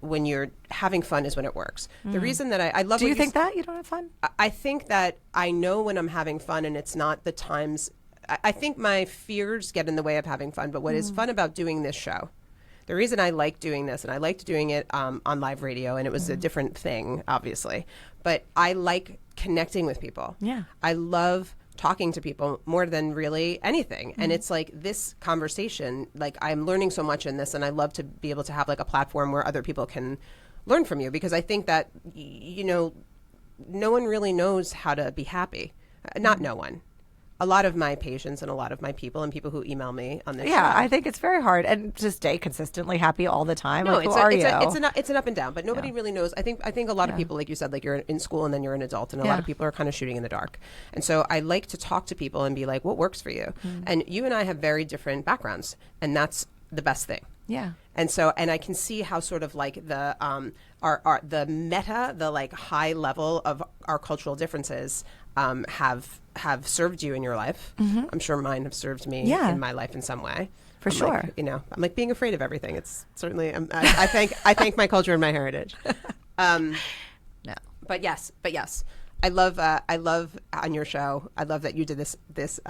when you're having fun is when it works. The reason that I love. Do you think that you don't have fun? I think that I know when I'm having fun, and it's not the times. I think my fears get in the way of having fun. But what is fun about doing this show? The reason I like doing this, and I liked doing it on live radio, and it was a different thing, obviously, but I like connecting with people. Yeah. I love talking to people more than really anything. And it's like this conversation, like I'm learning so much in this, and I love to be able to have like a platform where other people can learn from you, because I think that, no one really knows how to be happy. Not no one. A lot of my patients and a lot of my people and people who email me on this show. I think it's very hard, and to stay consistently happy all the time. No, like, it's an up and down, but nobody really knows. I think a lot of people, like you said, like you're in school and then you're an adult, and a lot of people are kind of shooting in the dark. And so I like to talk to people and be like, what works for you? And you and I have very different backgrounds, and that's the best thing. Yeah. And so, and I can see how sort of like the the meta, the like high level of our cultural differences have served you in your life. I'm sure mine have served me in my life in some way. For sure. Like, I'm like being afraid of everything. It's certainly, I thank my culture and my heritage. No. But yes. I love on your show. I love that you did this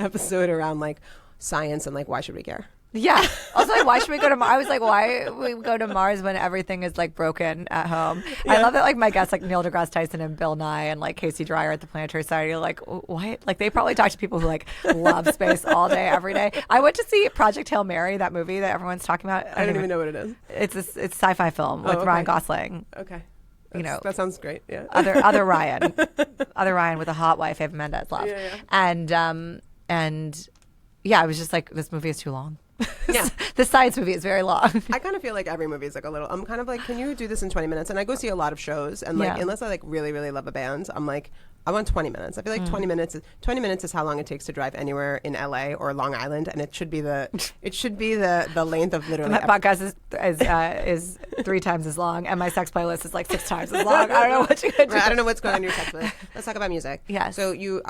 episode around like science and like, why should we care? Yeah. Also, like, why should we go to Mars? I was like, why we go to Mars when everything is like broken at home? I love that like my guests like Neil deGrasse Tyson and Bill Nye and like Casey Dreyer at the Planetary Society are like, what? Like they probably talk to people who like love space all day, every day. I went to see Project Hail Mary, that movie that everyone's talking about. I don't even know what it is. It's a sci-fi film with Ryan Gosling. Okay. That sounds great. Yeah. Other Ryan with a hot wife, Eva Mendes love. Yeah. And yeah, I was just like, this movie is too long. Yeah. The science movie is very long. I kind of feel like every movie is like a little. I'm kind of like, can you do this in 20 minutes? And I go see a lot of shows, and like, Yeah. unless I like really, really love a band, I'm like, I want 20 minutes. I feel like 20 minutes. 20 minutes is how long it takes to drive anywhere in LA or Long Island, and it should be the length of literally. My podcast is 3 times as long, and my sex playlist is like 6 times as long. I don't know what you're gonna do. Right, I don't know what's going on in your sex playlist. Let's talk about music. Yes. So you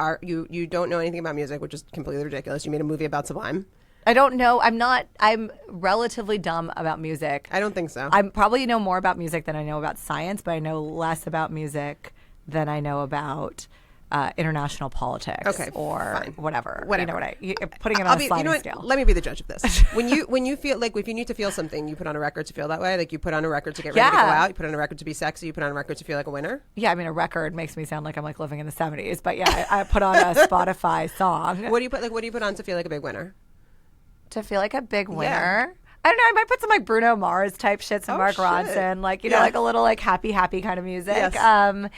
don't know anything about music, which is completely ridiculous. You made a movie about Sublime. I don't know. I'm relatively dumb about music. I don't think so. I probably know more about music than I know about science, but I know less about music than I know about international politics or fine. whatever. Whatever. You know what you're putting it on a sliding scale. Let me be the judge of this. When you feel like, if you need to feel something, you put on a record to feel that way. Like you put on a record to get ready to go out. You put on a record to be sexy. You put on a record to feel like a winner. Yeah, I mean, a record makes me sound like I'm like living in the 70s, but yeah, I put on a Spotify song. What do you put on to feel like a big winner? To feel like a big winner. Yeah. I don't know. I might put some like Bruno Mars type shit, some Mark shit. Ronson, like you know, like a little like happy kind of music. Yes.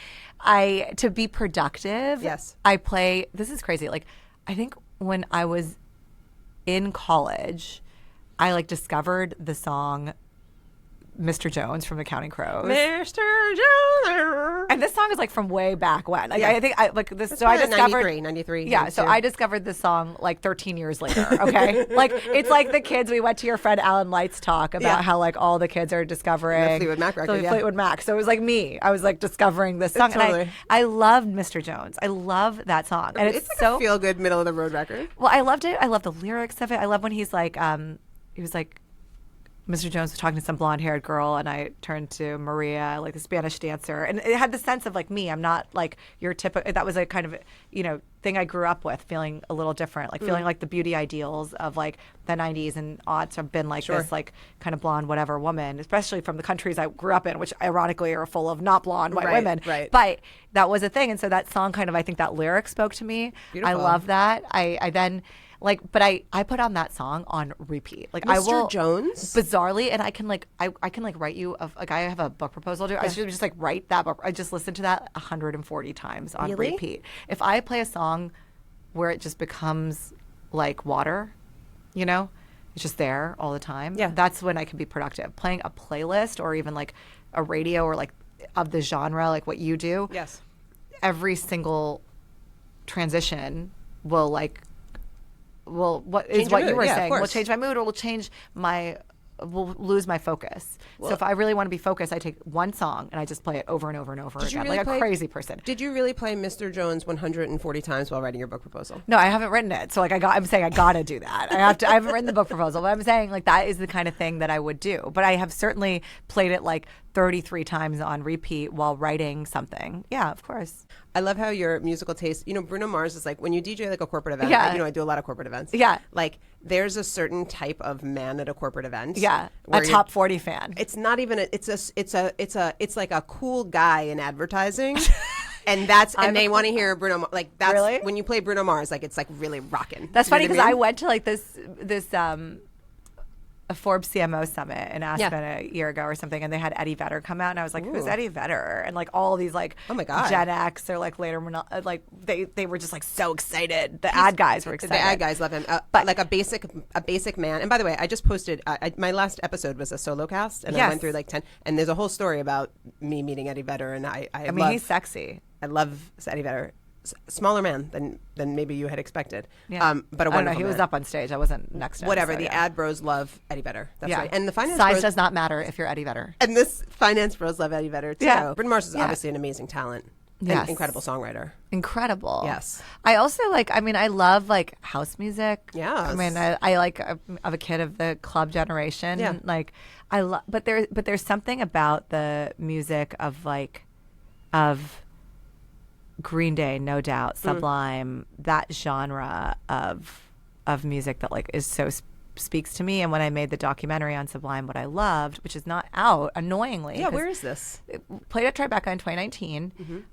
To be productive. Yes. I play. This is crazy. Like, I think when I was in college, I like discovered the song Mr. Jones from the Counting Crows. Mr. Jones. And this song is like from way back when. Like I think I like this. That's So I probably discovered 93. Yeah, so I discovered this song like 13 years later. Okay, like it's like the kids. We went to your friend Alan Light's talk about how like all the kids are discovering The Fleetwood Mac record. the Fleetwood Mac. So it was like me. I was like discovering this song, Totally. and I loved Mr. Jones. I love that song, and it's like so a feel good middle of the road record. well. I loved it. I love the lyrics of it. I love when he's like, he was like. Mr. Jones was talking to some blonde-haired girl, and I turned to Maria, like the Spanish dancer, and it had the sense of like me. I'm not like your typical. That was a kind of thing I grew up with, feeling a little different, like feeling like the beauty ideals of like the '90s and aughts have been like this like kind of blonde whatever woman, especially from the countries I grew up in, which ironically are full of not blonde white women. Right. But that was a thing, and so that song kind of I think that lyric spoke to me. Beautiful. I love that. I then. Like, but I put on that song on repeat. Like, Mr. I will Jones? bizarrely, and I can like I can like write you like I have a book proposal to. I should just like write that book. I just listened to that 140 times on Really? repeat. If I play a song where it just becomes like water, it's just there all the time. Yeah. That's when I can be productive. Playing a playlist or even like a radio or like of the genre, like what you do. Yes. Every single transition will like. Well, what is Change what your you mood. were Yeah, of saying? Will course. change my mood, or will change will lose my focus. So if I really want to be focused, I take one song and I just play it over and over and over again, really like play- a crazy person. Did you really play Mr. Jones 140 times while writing your book proposal? No, I haven't written it, so like I'm saying I gotta do that. I haven't written the book proposal, but I'm saying like that is the kind of thing that I would do. But I have certainly played it like 33 times on repeat while writing something. Yeah, of course. I love how your musical taste, Bruno Mars is like, when you DJ like a corporate event, Yeah. I do a lot of corporate events. Yeah. Like there's a certain type of man at a corporate event. Yeah, where a top 40 fan. It's not even it's like a cool guy in advertising. And they want to hear Bruno Mars. Like that's Really? when you play Bruno Mars, like it's like really rocking. That's You know funny what because I mean? went to like this a Forbes CMO summit in Aspen a year ago or something, and they had Eddie Vedder come out, and I was like, "Who's Eddie Vedder?" And like all these like Oh my God. Gen X or like later like they were just like so excited. The ad guys were excited. The ad guys love him. But like a basic man. And by the way, I just posted my last episode was a solo cast, and I Yes. went through like 10. And there's a whole story about me meeting Eddie Vedder, and I mean, love, he's sexy. I love Eddie Vedder. Smaller man than maybe you had expected. Yeah. But a I don't know. wonderful He was man. up on stage. I wasn't next to him. Whatever. so, The yeah. ad bros love Eddie Vedder. That's Yeah. right. And the finance size bros, does not matter if you're Eddie Vedder. and this finance bros love Eddie Vedder too. Yeah. Bruno Mars is Yeah. obviously an amazing talent. Yes. An incredible songwriter. Incredible. Yes. I also I love like house music. Yes. I mean, I like, I'm a kid of the club generation. Yeah. Like, I love, but there's something about the music of Green Day, no doubt, Sublime, that genre of music that like is so speaks to me. And when I made the documentary on Sublime, what I loved, which is not out, annoyingly. Yeah. 'cause Where is this? it played at Tribeca in 2019.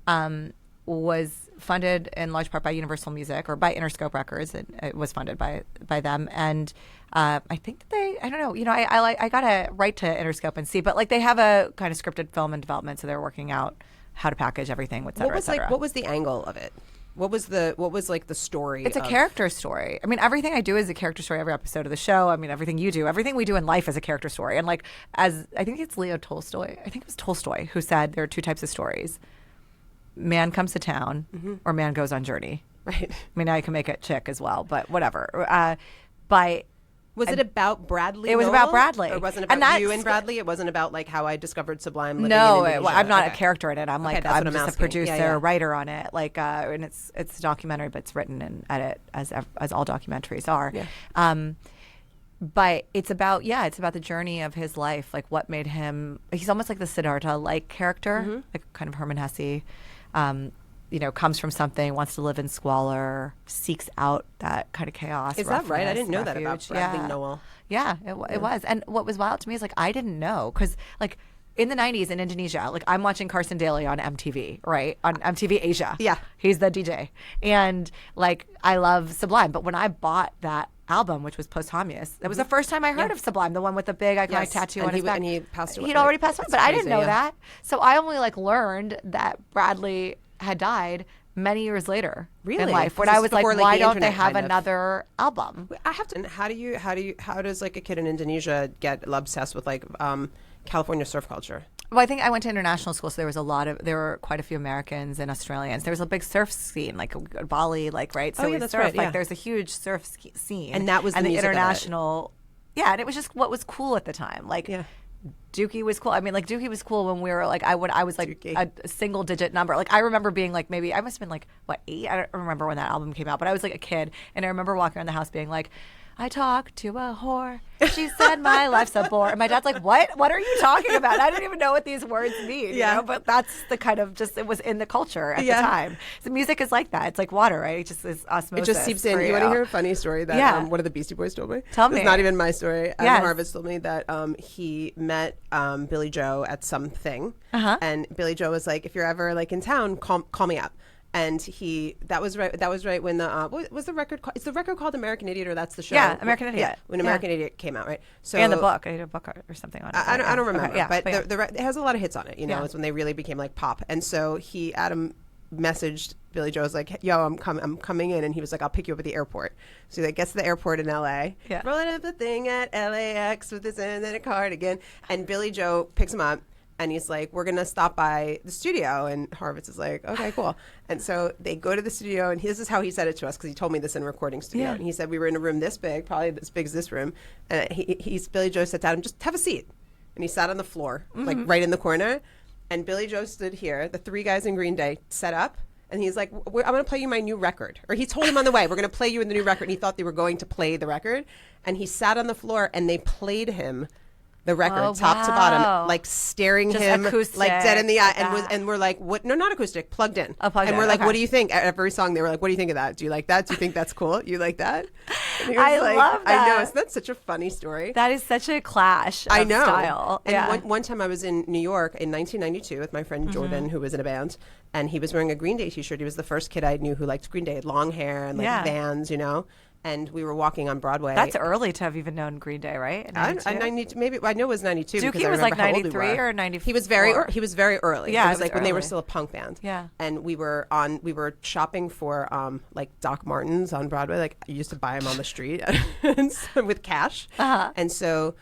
Was funded in large part by Universal Music or by Interscope Records. It was funded by them, and I think I don't know. I gotta write to Interscope and see, but like they have a kind of scripted film in development, so they're working out how to package everything, et cetera, et cetera. What was the angle of it? What was like the story? It's a character story. I mean, everything I do is a character story. Every episode of the show. I mean, everything you do, everything we do in life is a character story. And like, as I think it's Leo Tolstoy. I think it was Tolstoy who said there are two types of stories: man comes to town, or man goes on journey. Right. I mean, now you can make it chick as well, but whatever. But was it about Bradley? It was about Bradley. Or wasn't about you and Bradley? It wasn't about like how I discovered Sublime living No, in Indonesia. I'm not a character in it. I'm like I'm just a producer, a writer on it. Like, and it's a documentary, but it's written and edit as all documentaries are. Yeah. But it's about the journey of his life. Like what made him. He's almost like the Siddhartha-like character, like kind of Herman Hesse. Comes from something, wants to live in squalor, seeks out that kind of chaos. Is that right? I didn't know that about Bradley Noel. Yeah, it was. And what was wild to me is like I didn't know because like in the 90s in Indonesia, like I'm watching Carson Daly on MTV, right? On MTV Asia. Yeah. He's the DJ. And like I love Sublime, but when I bought that album, which was posthumous, that was the first time I heard of Sublime, the one with the big iconic tattoo on his back. And he passed away. He'd already passed away, but I didn't know that. So I only like learned that Bradley had died many years later in life when I was like, why don't they have another album? I have to. How does like a kid in Indonesia get obsessed with like California surf culture? Well, I think I went to international school, so there were quite a few Americans and Australians. There was a big surf scene, like Bali, like right. So that's surf, right. Like there's a huge surf scene, and that was the music international. Yeah, and it was just what was cool at the time, like. Yeah. Dookie was cool. I mean, like Dookie was cool when we were like, I was like Dookie. A single digit number. Like I remember being like, maybe I must have been like, what, 8? I don't remember when that album came out, but I was like a kid. And I remember walking around the house being like, I talked to a whore. She said my life's a bore. And my dad's like, what? What are you talking about? I don't even know what these words mean. You know? But that's the kind of it was in the culture at the time. So music is like that. It's like water, right? It just is osmosis. It just seeps in. You want to hear a funny story that one of the Beastie Boys told me? Tell me. It's not even my story. Adam Harvitz told me that he met Billy Joe at something. And Billy Joe was like, if you're ever like in town, call me up. And that was right when the what was the record called? Is the record called American Idiot, or that's the show? Yeah, American Idiot. Yeah, when American Idiot came out, right? So and the book, I did a book or something on it. I don't remember, okay, but it has a lot of hits on it. You know, it's when they really became like pop. And so Adam messaged Billy Joe, was like, "Yo, I'm coming in," and he was like, "I'll pick you up at the airport." So he like gets to the airport in L.A. Rolling up the thing at LAX with his end and a cardigan, and Billy Joe picks him up. And he's like, we're going to stop by the studio. And Harvitz is like, okay, cool. And so they go to the studio. And this is how he said it to us, because he told me this in a recording studio. And he said, we were in a room this big, probably as big as this room. And Billy Joe said to Adam, just have a seat. And he sat on the floor, like right in the corner. And Billy Joe stood here. The 3 guys in Green Day set up. And he's like, I'm going to play you my new record. Or he told him on the way, we're going to play you in the new record. And he thought they were going to play the record. And he sat on the floor and they played him the record, top to bottom, like staring just him acoustic, like dead in the eye, and we're like, what? No, not acoustic, plugged in. Oh, plugged and in. We're like, what do you think? At every song, they were like, what do you think of that? Do you like that? Do you think that's cool? You like that? I love that. I know, isn't that such a funny story? That is such a clash of style. And one time I was in New York in 1992 with my friend Jordan, who was in a band, and he was wearing a Green Day t-shirt. He was the first kid I knew who liked Green Day, long hair and like Vans, you know. And we were walking on Broadway. That's early to have even known Green Day, right? I know it was 92. Dookie was like 93 or 94. He was very early. Yeah, it was like when they were still a punk band. Yeah. And we were shopping for like Doc Martens on Broadway. Like you used to buy them on the street with cash. And so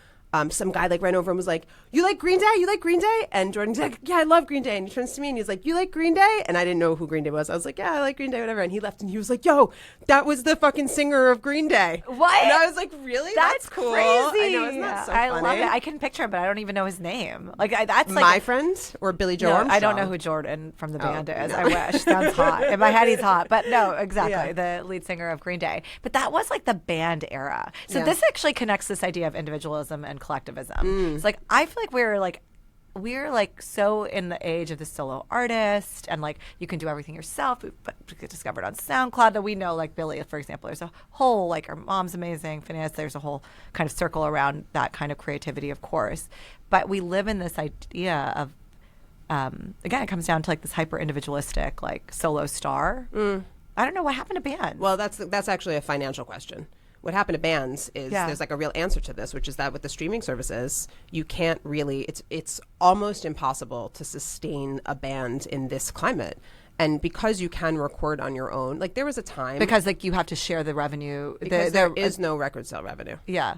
some guy like ran over and was like, you like Green Day? You like Green Day? And Jordan's like, yeah, I love Green Day. And he turns to me and he's like, you like Green Day? And I didn't know who Green Day was. I was like, yeah, I like Green Day, whatever. And he left and he was like, yo, that was the fucking singer of Green Day. What? And I was like, really? That's cool. Crazy. I know, isn't that so funny? I love it. I can picture him, but I don't even know his name. Like that's like my friend or Billy Joe Armstrong? I don't know who Jordan from the band is. No. I wish. Sounds hot. In my head, he's hot. But no, exactly. The lead singer of Green Day. But that was like the band era. So this actually connects this idea of individualism and collectivism. It's like I feel like we're like so in the age of the solo artist, and like you can do everything yourself. We get discovered on SoundCloud that we know, like Billy, for example. There's a whole like our mom's amazing, Phineas. There's a whole kind of circle around that kind of creativity, of course. But we live in this idea of again, it comes down to like this hyper individualistic like solo star. I don't know what happened to bands. Well, that's actually a financial question. What happened to bands is there's like a real answer to this, which is that with the streaming services, you can't really, it's almost impossible to sustain a band in this climate. And because you can record on your own, like there was a time because like you have to share the revenue. because there is no record sale revenue. Yeah.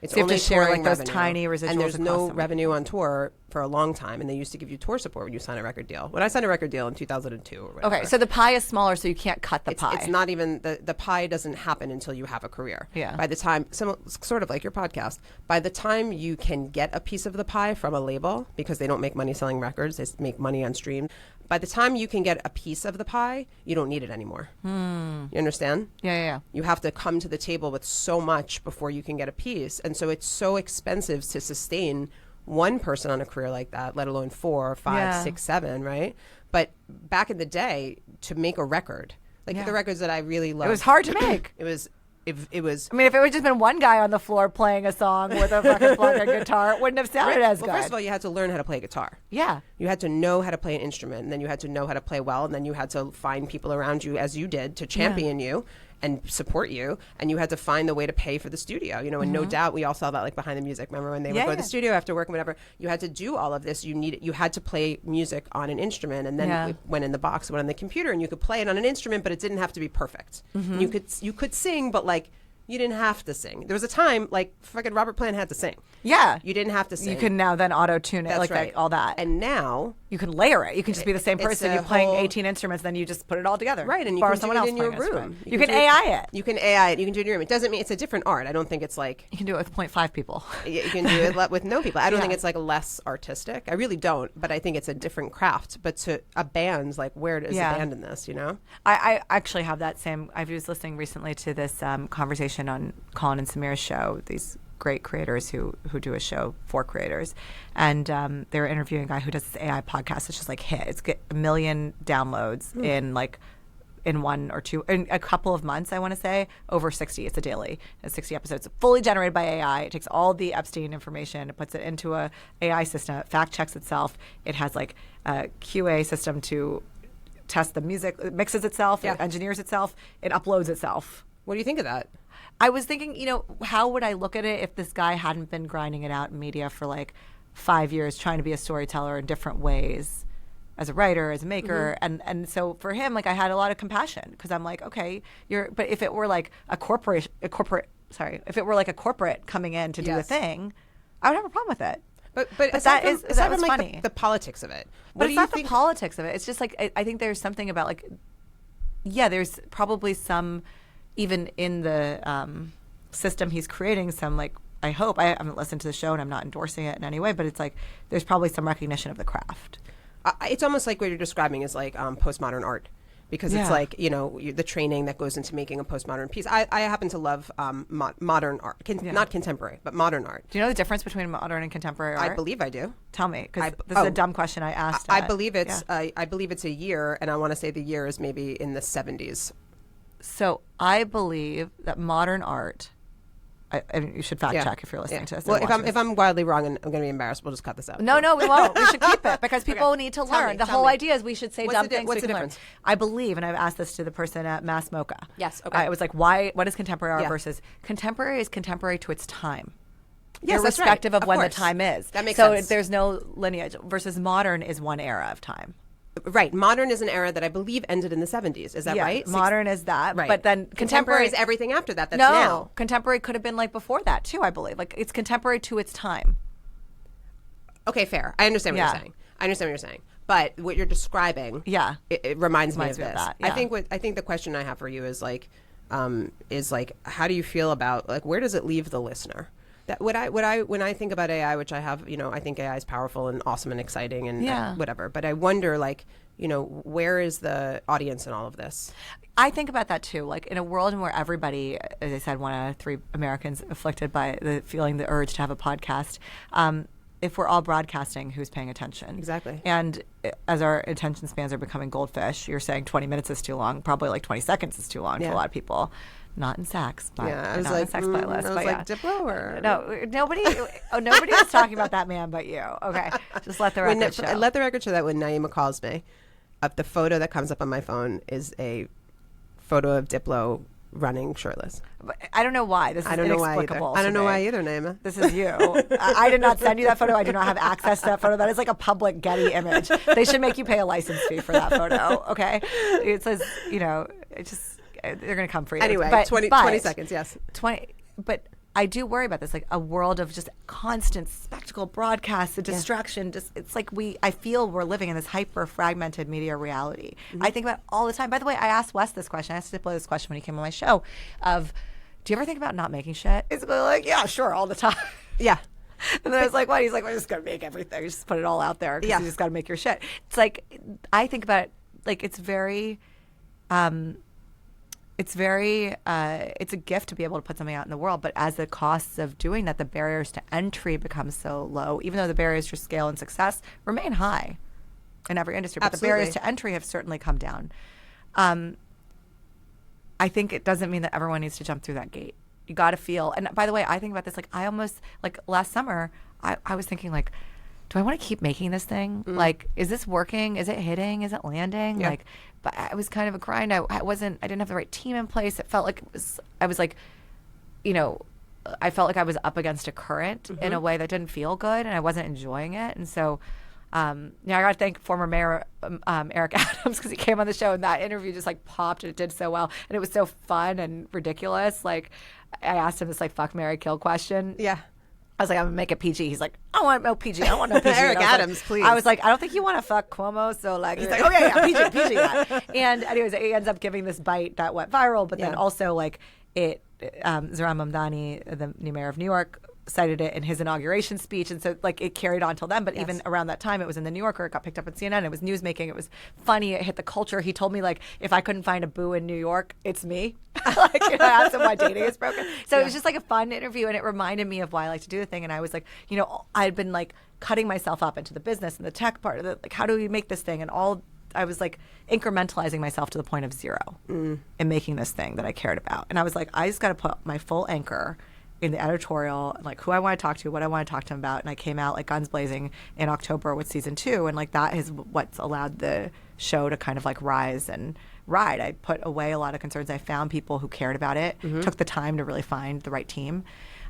It's So you have only to share like touring those revenue. tiny residuals. And there's across no so many revenue people. on tour for a long time, and they used to give you tour support when you sign a record deal. When I signed a record deal in 2002 or whatever. Okay, so the pie is smaller, so you can't cut the pie. It's not even the pie doesn't happen until you have a career. Yeah. By the time sort of like your podcast, by the time you can get a piece of the pie from a label, because they don't make money selling records, they make money on stream. By the time you can get a piece of the pie, you don't need it anymore. You understand? Yeah. You have to come to the table with so much before you can get a piece. And so it's so expensive to sustain one person on a career like that, let alone 4, 5, 6, 7, right? But back in the day, to make a record, like the records that I really loved. It was hard to make. It was. It was. I mean, if it would just been one guy on the floor playing a song with a fucking plug and guitar, it wouldn't have sounded as good. Well, first of all, you had to learn how to play guitar. Yeah. You had to know how to play an instrument, and then you had to know how to play well, and then you had to find people around you, as you did, to champion you and support you, and you had to find the way to pay for the studio, you know, and no doubt we all saw that like behind the music. Remember when they would go to the studio after work and whatever, you had to do all of this. You had to play music on an instrument, and then it went in the box, went on the computer, and you could play it on an instrument, but it didn't have to be perfect. And you could sing, but like, you didn't have to sing. There was a time like fucking Robert Plant had to sing. Yeah. You didn't have to sing. You can now then auto-tune it, That's like, right. like all that. And now you can layer it. You can just be the same it's person. a You're playing whole- 18 instruments, then you just put it all together. Right, and you borrow can someone do it else in your playing an room. instrument. You can do AI it. You can AI it. You can do it in your room. It doesn't mean it's a different art. I don't think it's like You can do it with 0.5 people. you can do it with no people. I don't think it's like less artistic. I really don't. But I think it's a different craft. But to a band's like, where is a band in this? You know? I actually have that same. I was listening recently to this conversation on Colin and Samir's show. These great creators who do a show for creators, and they were interviewing a guy who does this AI podcast. It's just like It's get 1 million downloads in 1 or 2 in a couple of months. I want to say over 60. It's a daily. It's 60 episodes, fully generated by AI. It takes all the Epstein information, it puts it into a AI system, it fact checks itself. It has like a QA system to test the music. It mixes itself. It engineers itself. It uploads itself. What do you think of that? I was thinking, how would I look at it if this guy hadn't been grinding it out in media for like 5 years, trying to be a storyteller in different ways, as a writer, as a maker, and so for him, like I had a lot of compassion because I'm like, okay, but if it were like a corporate coming in to do a thing, I would have a problem with it. But that was like funny. the politics of it. But it's not the politics of it. It's just like I think there's something about like, there's probably some, even in the system he's creating, some like, I hope, I haven't listened to the show and I'm not endorsing it in any way, but it's like there's probably some recognition of the craft. It's almost like what you're describing is like postmodern art. Because it's like, the training that goes into making a postmodern piece. I happen to love modern art. Not contemporary, but modern art. Do you know the difference between modern and contemporary art? I believe I do. Tell me, because this is a dumb question I asked. I believe it's I believe it's a year, and I want to say the year is maybe in the 70s. So I believe that modern art, and you should fact check if you're listening to this. Well, if I'm wildly wrong and I'm going to be embarrassed, we'll just cut this out. No, we won't. We should keep it because people need to learn. The whole idea is we should say dumb things. What's the difference? I believe, and I've asked this to the person at Mass Mocha. Yes, okay. I was like, what is contemporary art versus contemporary is contemporary to its time. Yes, that's right. Irrespective of Of when the course. time is. That makes so sense. there's no lineage versus modern is one era of time. Right. Modern is an era that I believe ended in the 70s. Is that right? Modern is that. Right. But then Contemporary is everything after that. That's now. Contemporary could have been like before that too, I believe. Like it's contemporary to its time. Okay, fair. I understand what you're saying. But what you're describing, it reminds me of this. That, I think the question I have for you is like, how do you feel about like where does it leave the listener? That when I think about AI, which I have, I think AI is powerful and awesome and exciting and whatever. But I wonder, like, where is the audience in all of this? I think about that too. Like in a world where everybody, as I said, 1 out of 3 Americans afflicted by the urge to have a podcast. If we're all broadcasting, who's paying attention? Exactly. And as our attention spans are becoming goldfish, you're saying 20 minutes is too long. Probably like 20 seconds is too long for a lot of people. Not in sex, but I was not like, in sex playlist. I was like, Diplo or no, nobody is talking about that man but you. Okay, just let the record show. Let the record show that when Nayeema calls me, the photo that comes up on my phone is a photo of Diplo running shirtless. But I don't know why. This is inexplicable. I don't know me. why either, Nayeema. This is you. I did not send you that photo. I do not have access to that photo. That is like a public Getty image. They should make you pay a license fee for that photo, okay? It says, it just, they're going to come for you. Anyway, 20 seconds, yes. But I do worry about this, like a world of just constant spectacle broadcasts, the distraction. Just it's like I feel we're living in this hyper fragmented media reality. I think about it all the time. By the way, I asked Wes this question. I asked Diplo this question when he came on my show of, do you ever think about not making shit? He's like, yeah, sure, all the time. Yeah. And then I was like, what? He's like, we're just going to make everything. Just put it all out there because you just got to make your shit. It's like, I think about it, like it's a gift to be able to put something out in the world, but as the costs of doing that, the barriers to entry become so low, even though the barriers for scale and success remain high in every industry, but Absolutely. the barriers to entry have certainly come down. I think it doesn't mean that everyone needs to jump through that gate. You got to feel, and by the way, I think about this, like I almost, like last summer, I was thinking like, do I want to keep making this thing? Like, is this working? Is it hitting? Is it landing? Yeah. Like, but I was kind of a grind. I didn't have the right team in place. It felt like I felt like I was up against a current in a way that didn't feel good, and I wasn't enjoying it. And so, I got to thank former mayor Eric Adams, because he came on the show and that interview just like popped and it did so well. And it was so fun and ridiculous. Like, I asked him this like fuck, marry, kill question. Yeah. I was like, I'm going to make it PG. He's like, I want no PG. I don't want no PG. Eric Adams, like, please. I was like, I don't think you want to fuck Cuomo. So like, he's like, oh yeah, PG that. And anyways, he ends up giving this bite that went viral. But then also like Zohran Mamdani, the new mayor of New York, cited it in his inauguration speech. And so like it carried on till then. But even around that time, it was in the New Yorker. It got picked up at CNN. It was newsmaking. It was funny. It hit the culture. He told me like, if I couldn't find a boo in New York, it's me. Like, I asked him why dating is broken. So it was just like a fun interview, and it reminded me of why I like to do the thing. And I was like, I'd been like cutting myself up into the business and the tech part of it. Like, how do we make this thing? And I was like incrementalizing myself to the point of zero in making this thing that I cared about. And I was like, I just got to put my full anchor in the editorial, and like who I want to talk to, what I want to talk to him about. And I came out like guns blazing in October with season 2. And like that is what's allowed the show to kind of like rise and ride. I put away a lot of concerns. I found people who cared about it, took the time to really find the right team.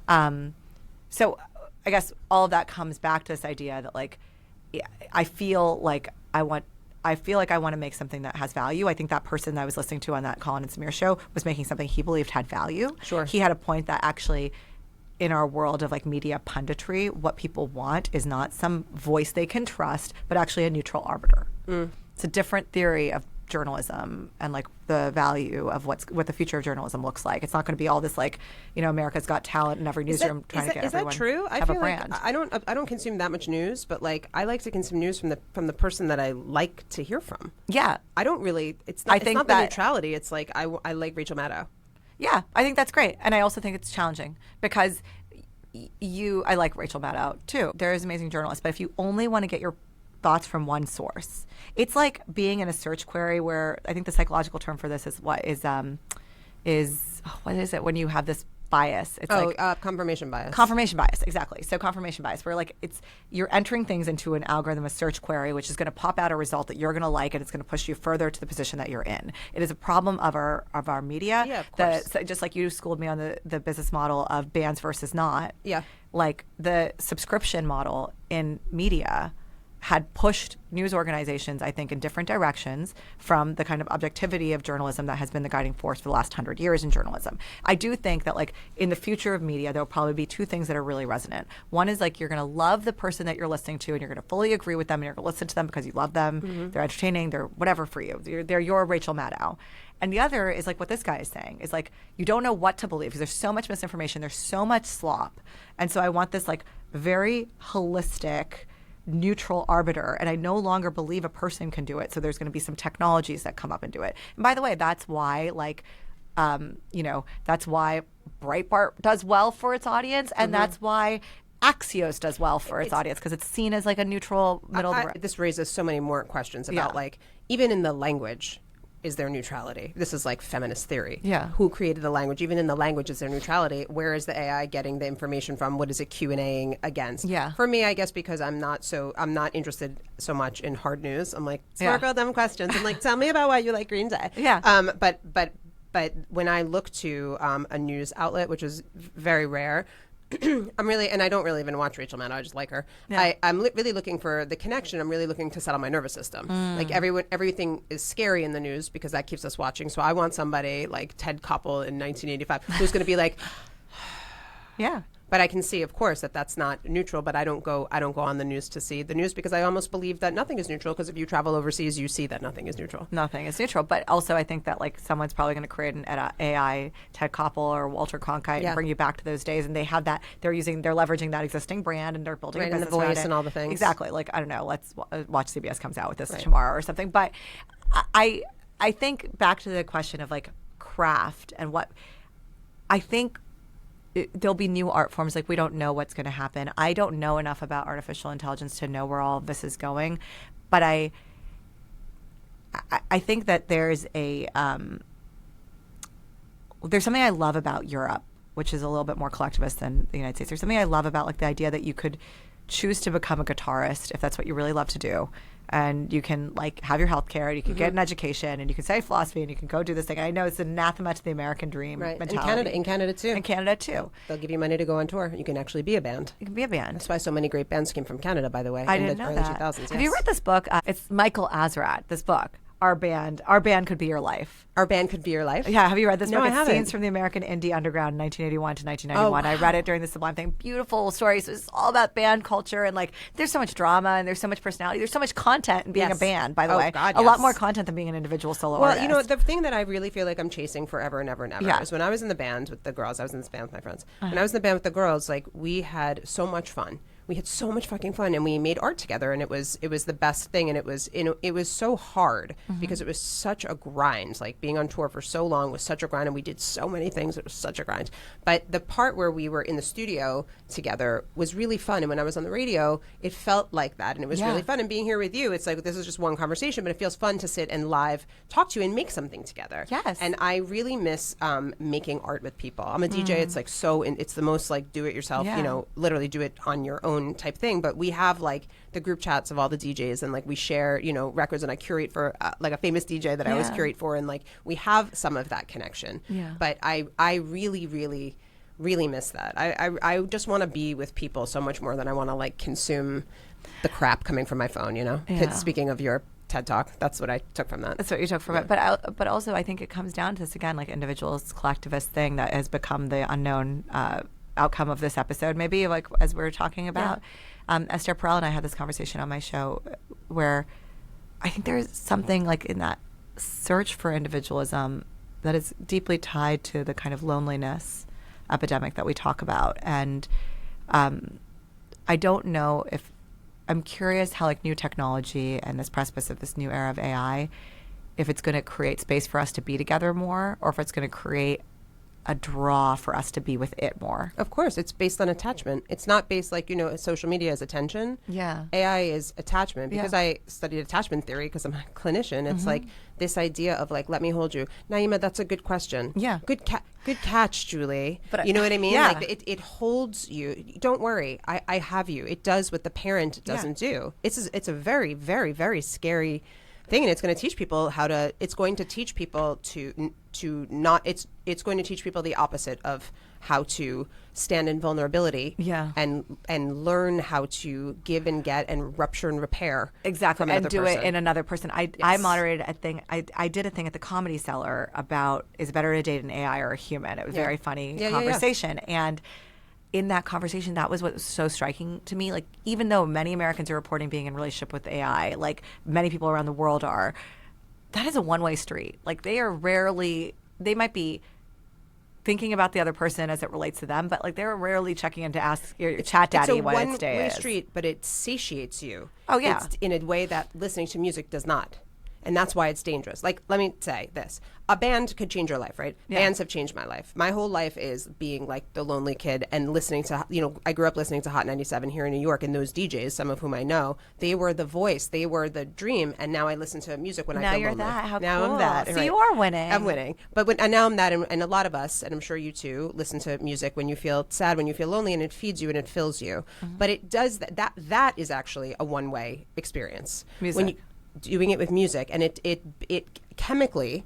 So I guess all of that comes back to this idea that like, I feel like I want to make something that has value. I think that person that I was listening to on that Colin and Samir show was making something he believed had value. Sure. He had a point that actually, in our world of like media punditry, what people want is not some voice they can trust, but actually a neutral arbiter. It's a different theory of journalism and like the value of what the future of journalism looks like. It's not going to be all this like, America's Got Talent in every newsroom trying to get everyone is that true? have a brand. Like I don't consume that much news, but like I like to consume news from the person that I like to hear from. Yeah, I don't really. It's not the neutrality. It's like I like Rachel Maddow. Yeah, I think that's great, and I also think it's challenging because I like Rachel Maddow too. There is amazing journalists, but if you only want to get your thoughts from one source, it's like being in a search query where I think the psychological term for this is what is it when you have this bias? It's confirmation bias. Confirmation bias, exactly. So confirmation bias, where like you're entering things into an algorithm, a search query, which is going to pop out a result that you're going to like, and it's going to push you further to the position that you're in. It is a problem of our media. Yeah, of course. Just like you schooled me on the business model of bands versus not. Yeah. Like the subscription model in media had pushed news organizations, I think, in different directions from the kind of objectivity of journalism that has been the guiding force for the last 100 years in journalism. I do think that, like, in the future of media, there'll probably be two things that are really resonant. One is, like, you're going to love the person that you're listening to, and you're going to fully agree with them, and you're going to listen to them because you love them. They're entertaining. They're whatever for you. They're your Rachel Maddow. And the other is, like, what this guy is saying is, like, you don't know what to believe because there's so much misinformation. There's so much slop. And so I want this, like, very holistic, neutral arbiter, and I no longer believe a person can do it. So there's going to be some technologies that come up and do it. And by the way, that's why that's why Breitbart does well for its audience, and that's why Axios does well for its audience, because it's seen as like a neutral middle of the road. This raises so many more questions about like, even in the language, is there neutrality? This is like feminist theory. Yeah. Who created the language? Even in the language, is there neutrality? Where is the AI getting the information from? What is it Q&Aing against? Yeah. For me, I guess because I'm not interested so much in hard news. I'm like, smart girl, dumb questions. I'm like, tell me about why you like Green Day. Yeah. But But when I look to a news outlet, which is very rare, I'm really, and I don't really even watch Rachel Maddow. I just like her. Yeah. I'm really looking for the connection. I'm really looking to settle my nervous system. Like everything is scary in the news because that keeps us watching. So I want somebody like Ted Koppel in 1985 who's going to be like, yeah. But I can see, of course, that that's not neutral. But I don't go on the news to see the news because I almost believe that nothing is neutral. Because if you travel overseas, you see that nothing is neutral. Nothing is neutral. But also, I think that like someone's probably going to create an AI Ted Koppel or Walter Cronkite and bring you back to those days. And they have that. They're leveraging that existing brand and they're building a business and the voice around it. And all the things. Exactly. Like I don't know. Let's watch CBS comes out with this tomorrow or something. But I think back to the question of like craft and what I think. There'll be new art forms. Like we don't know what's going to happen. I don't know enough about artificial intelligence to know where all of this is going, but I think that there's something I love about Europe, which is a little bit more collectivist than the United States. There's something I love about like the idea that you could choose to become a guitarist if that's what you really love to do. And you can like have your health care and you can get an education and you can study philosophy and you can go do this thing. And I know it's anathema to the American dream mentality. In Canada too. In Canada too. They'll give you money to go on tour. You can actually be a band. You can be a band. That's why so many great bands came from Canada, by the way. I didn't know early that. 2000s. Yes. Have you read this book? It's Michael Azrat, this book. Our band could be your life. Our band could be your life? Yeah, have you read this book? I It's haven't. Scenes from the American Indie Underground, 1981 to 1991. I read it during the Sublime thing. Beautiful stories. It's all about band culture and like there's so much drama and there's so much personality. There's so much content in being a band, by the way. God, a lot more content than being an individual solo artist. Well, you know, the thing that I really feel like I'm chasing forever and ever and ever is when I was in the band with the girls. I was in this band with my friends. When I was in the band with the girls, like we had so much fun. We had so much fucking fun, and we made art together, and it was the best thing, and it was so hard because it was such a grind. Like being on tour for so long was such a grind, and we did so many things. It was such a grind. But the part where we were in the studio together was really fun, and when I was on the radio, it felt like that, and it was really fun. And being here with you, it's like this is just one conversation, but it feels fun to sit and live talk to you and make something together. Yes. And I really miss making art with people. I'm a DJ. It's like it's the most like do it yourself. You know, literally do it on your own type thing, but we have like the group chats of all the DJs and like we share, you know, records, and I curate for like a famous DJ that I always curate for, and like we have some of that connection. But I really, really, really miss that. I just want to be with people so much more than I want to like consume the crap coming from my phone, you know. Speaking of your TED Talk, that's what I took from that. That's what you took from it. But also I think it comes down to this again, like individualist collectivist thing that has become the unknown outcome of this episode, maybe, like as we're talking about. Esther Perel and I had this conversation on my show where I think there's something like in that search for individualism that is deeply tied to the kind of loneliness epidemic that we talk about. And I don't know if I'm curious how like new technology and this precipice of this new era of AI, if it's going to create space for us to be together more, or if it's going to create a draw for us to be with it more. Of course, it's based on attachment. It's not based like, you know, social media is attention. Yeah. AI is attachment. Because I studied attachment theory because I'm a clinician. It's like this idea of like, let me hold you. Nayeema, that's a good question. Yeah. Good catch, Julie. But you know what I mean? Like it holds you. Don't worry. I have you. It does what the parent doesn't do. It's a very, very, very scary thing, and it's going to teach people it's going to teach people it's going to teach people the opposite of how to stand in vulnerability and learn how to give and get and rupture and repair exactly and do it in another person. I moderated a thing. I did a thing at the Comedy Cellar about is it better to date an AI or a human. It was a very funny conversation and in that conversation, that was what was so striking to me. Like, even though many Americans are reporting being in relationship with AI, like many people around the world are, that is a one-way street. Like, they might be thinking about the other person as it relates to them, but like they're rarely checking in to ask your chat daddy what its day is. It's a one-way street, but it satiates you. Oh, yeah. It's in a way that listening to music does not. And that's why it's dangerous. Like, let me say this. A band could change your life, right? Yeah. Bands have changed my life. My whole life is being like the lonely kid and listening to, you know, I grew up listening to Hot 97 here in New York, and those DJs, some of whom I know, they were the voice, they were the dream, and now I listen to music when I feel lonely. Now you're that. How now cool. I'm that. So right? you are winning. I'm winning. But and now I'm that, and a lot of us, and I'm sure you too, listen to music when you feel sad, when you feel lonely, and it feeds you and it fills you. But it does, that is actually a one-way experience. Music. When you, doing it with music, and it chemically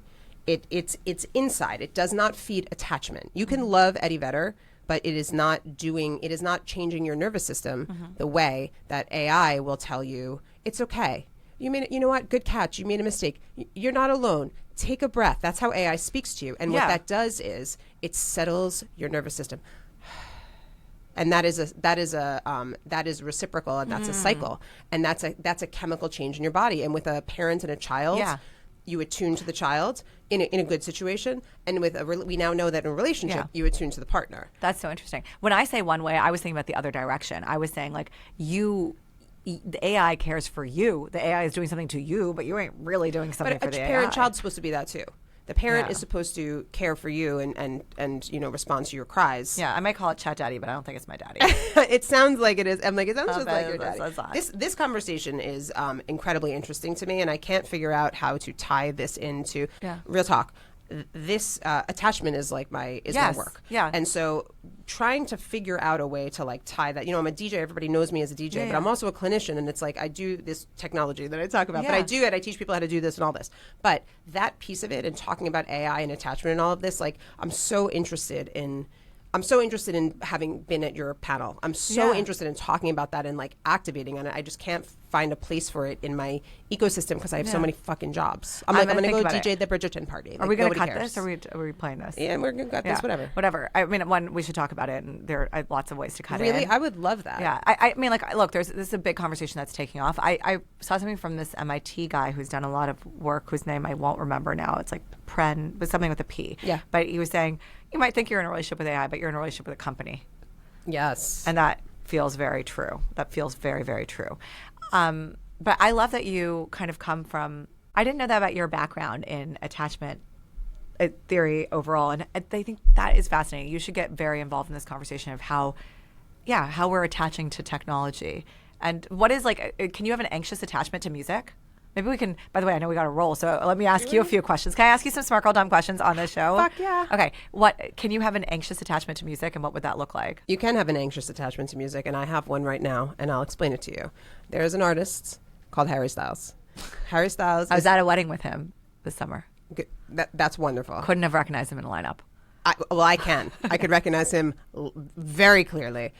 it's inside. It does not feed attachment. You can love Eddie Vedder, but it is not changing your nervous system the way that AI will tell you it's okay. You know what? Good catch. You made a mistake. You're not alone. Take a breath. That's how AI speaks to you. And what that does is it settles your nervous system. And that is reciprocal, and that's a cycle, and that's a chemical change in your body. And with a parent and a child, you attune to the child in a good situation, and we now know that in a relationship, you attune to the partner. That's so interesting. When I say one way, I was thinking about the other direction. I was saying like the AI cares for you. The AI is doing something to you, but you ain't really doing something for the AI. But a parent-child's supposed to be that too. The parent is supposed to care for you and respond to your cries. Yeah, I might call it Chat Daddy, but I don't think it's my daddy. It sounds like it is. I'm like, it sounds just like your daddy. That's This conversation is incredibly interesting to me, and I can't figure out how to tie this into real talk. This attachment is like my work. Yeah. And so trying to figure out a way to like tie that, I'm a DJ, everybody knows me as a DJ, but I'm also a clinician, and it's like I do this technology that I talk about, but I teach people how to do this and all this. But that piece of it and talking about AI and attachment and all of this, like I'm so interested in having been at your panel. I'm so interested in talking about that and like activating on it. I just can't find a place for it in my ecosystem because I have so many fucking jobs. I'm going to go DJ the Bridgerton party. Are we going to cut this? Or are we playing this? Yeah, we're going to cut this, Whatever. I mean, we should talk about it, and there are lots of ways to cut it. Really? I would love that. Yeah. I mean, like, look, this is a big conversation that's taking off. I saw something from this MIT guy who's done a lot of work, whose name I won't remember now. It's like but something with a P. Yeah. But he was saying, you might think you're in a relationship with AI, but you're in a relationship with a company. Yes. And that feels very true. That feels very, very true. But I love that you kind of come from, I didn't know that about your background in attachment theory overall. And I think that is fascinating. You should get very involved in this conversation of how we're attaching to technology. And what is can you have an anxious attachment to music? Maybe we can, by the way, I know we got to roll, so let me ask you a few questions. Can I ask you some smart girl dumb questions on this show? Fuck yeah. Okay. Can you have an anxious attachment to music, and what would that look like? You can have an anxious attachment to music, and I have one right now, and I'll explain it to you. There is an artist called Harry Styles. Harry Styles I was at a wedding with him this summer. That's wonderful. Couldn't have recognized him in a lineup. I can. I could recognize him very clearly.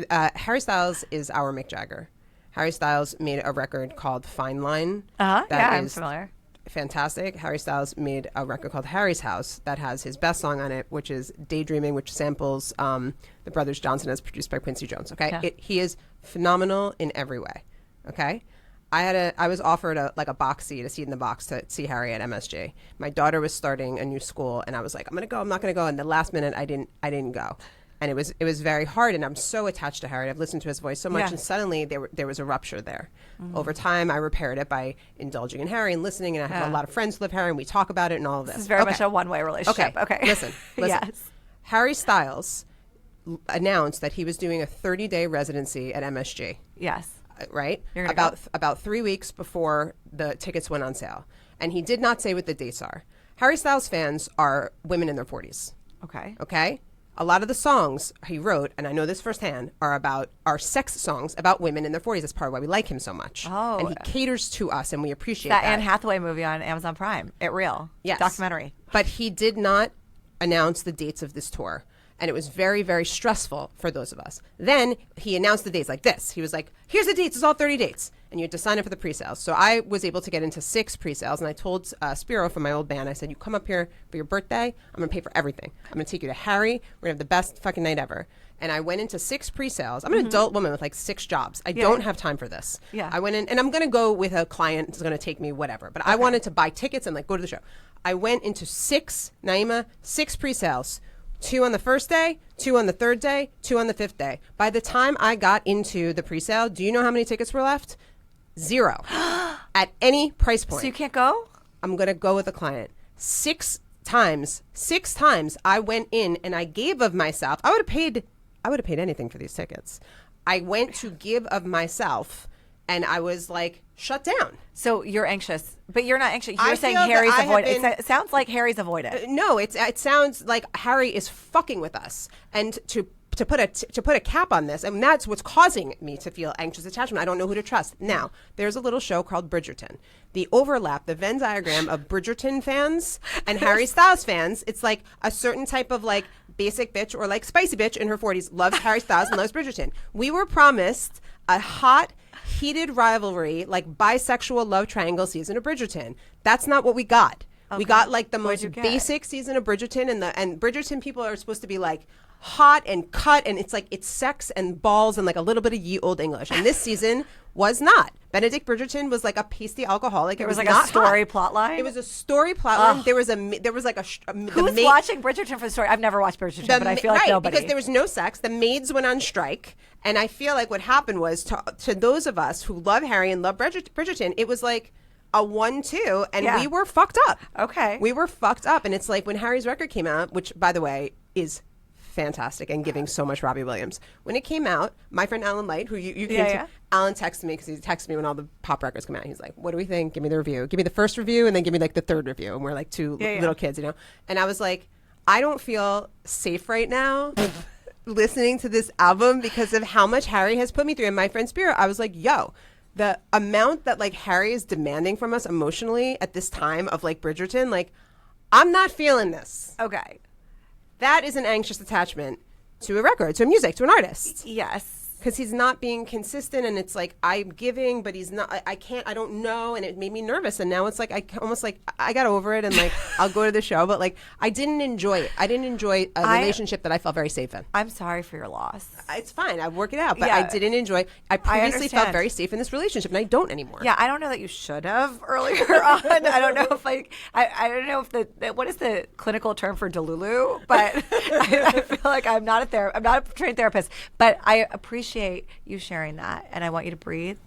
Harry Styles is our Mick Jagger. Harry Styles made a record called Fine Line. I'm familiar. Fantastic. Harry Styles made a record called Harry's House that has his best song on it, which is Daydreaming, which samples the Brothers Johnson, as produced by Quincy Jones. Okay, Yeah. He is phenomenal in every way. Okay, I was offered a box seat, a seat in the box to see Harry at MSG. My daughter was starting a new school, and I was like, I'm gonna go. I'm not gonna go. And the last minute, I didn't go. And it was very hard, and I'm so attached to Harry. I've listened to his voice so much, and suddenly there was a rupture there. Over time, I repaired it by indulging in Harry and listening, and I have a lot of friends who love Harry, and we talk about it and all of this. This is very much a one-way relationship. Okay. Listen. Yes. Harry Styles announced that he was doing a 30-day residency at MSG. Yes. Right? You're gonna go? About 3 weeks before the tickets went on sale. And he did not say what the dates are. Harry Styles fans are women in their 40s. Okay. Okay? A lot of the songs he wrote, and I know this firsthand, are sex songs about women in their 40s. That's part of why we like him so much. Oh. And he caters to us, and we appreciate that. That Anne Hathaway movie on Amazon Prime. It Real. Yes. Documentary. But he did not announce the dates of this tour. And it was very, very stressful for those of us. Then he announced the dates like this. He was like, here's the dates. It's all 30 dates. And you had to sign up for the pre-sales. So I was able to get into 6 pre-sales. And I told Spiro from my old band, I said, you come up here for your birthday. I'm going to pay for everything. I'm going to take you to Harry. We're going to have the best fucking night ever. And I went into 6 pre-sales. I'm an adult woman with like 6 jobs. I don't have time for this. Yeah. I went in, and I'm going to go with a client who's going to take me whatever. But I wanted to buy tickets and like go to the show. I went into 6 pre-sales. 2 on the first day, 2 on the third day, 2 on the 5th day. By the time I got into the pre-sale, do you know how many tickets were left? 0 at any price point. So you can't go? I'm going to go with a client. 6 times I went in and I gave of myself. I would have paid anything for these tickets. I went to give of myself, and I was like shut down. So you're anxious, but you're not anxious. I You're saying feel that Harry's I have avoided. been- It sounds like Harry's avoided. No, it sounds like Harry is fucking with us, and to to put a cap on this, and that's what's causing me to feel anxious attachment. I don't know who to trust. Now, there's a little show called Bridgerton. The overlap, the Venn diagram of Bridgerton fans and Harry Styles fans, it's like a certain type of like basic bitch or like spicy bitch in her 40s loves Harry Styles and loves Bridgerton. We were promised a hot, heated rivalry, like bisexual love triangle season of Bridgerton. That's not what we got. Okay. We got like the most basic season of Bridgerton, and Bridgerton people are supposed to be like hot and cut, and it's like it's sex and balls and like a little bit of ye old English. And this season was not. Benedict Bridgerton was like a pasty alcoholic. It was like a story plot line. It was a story plot line. There was like a who's watching Bridgerton for the story? I've never watched Bridgerton, but I feel like nobody. Because there was no sex. The maids went on strike, and I feel like what happened was to those of us who love Harry and love Bridgerton, it was like a 1-2, and we were fucked up. Okay, we were fucked up, and it's like when Harry's record came out, which by the way is fantastic and giving so much Robbie Williams. When it came out, my friend Alan Light, who you came to, Alan texted me because he texted me when all the pop records come out. He's like, "What do we think? Give me the review. Give me the first review, and then give me like the third review." And we're like two little kids, you know. And I was like, I don't feel safe right now listening to this album because of how much Harry has put me through. And my friend Spiro, I was like, yo, the amount that like Harry is demanding from us emotionally at this time of like Bridgerton, like I'm not feeling this. Okay. That is an anxious attachment to a record, to music, to an artist. Yes. Because he's not being consistent, and it's like I'm giving, but he's not. I can't. I don't know, and it made me nervous. And now it's like I almost like I got over it, and like I'll go to the show, but like I didn't enjoy it. I didn't enjoy a relationship that I felt very safe in. I'm sorry for your loss. It's fine. I work it out, but I didn't enjoy. I previously felt very safe in this relationship, and I don't anymore. Yeah, I don't know that you should have earlier on. I don't know if like I don't know if the what is the clinical term for delulu, but I feel like I'm not a trained therapist, but I appreciate you sharing that, and I want you to breathe.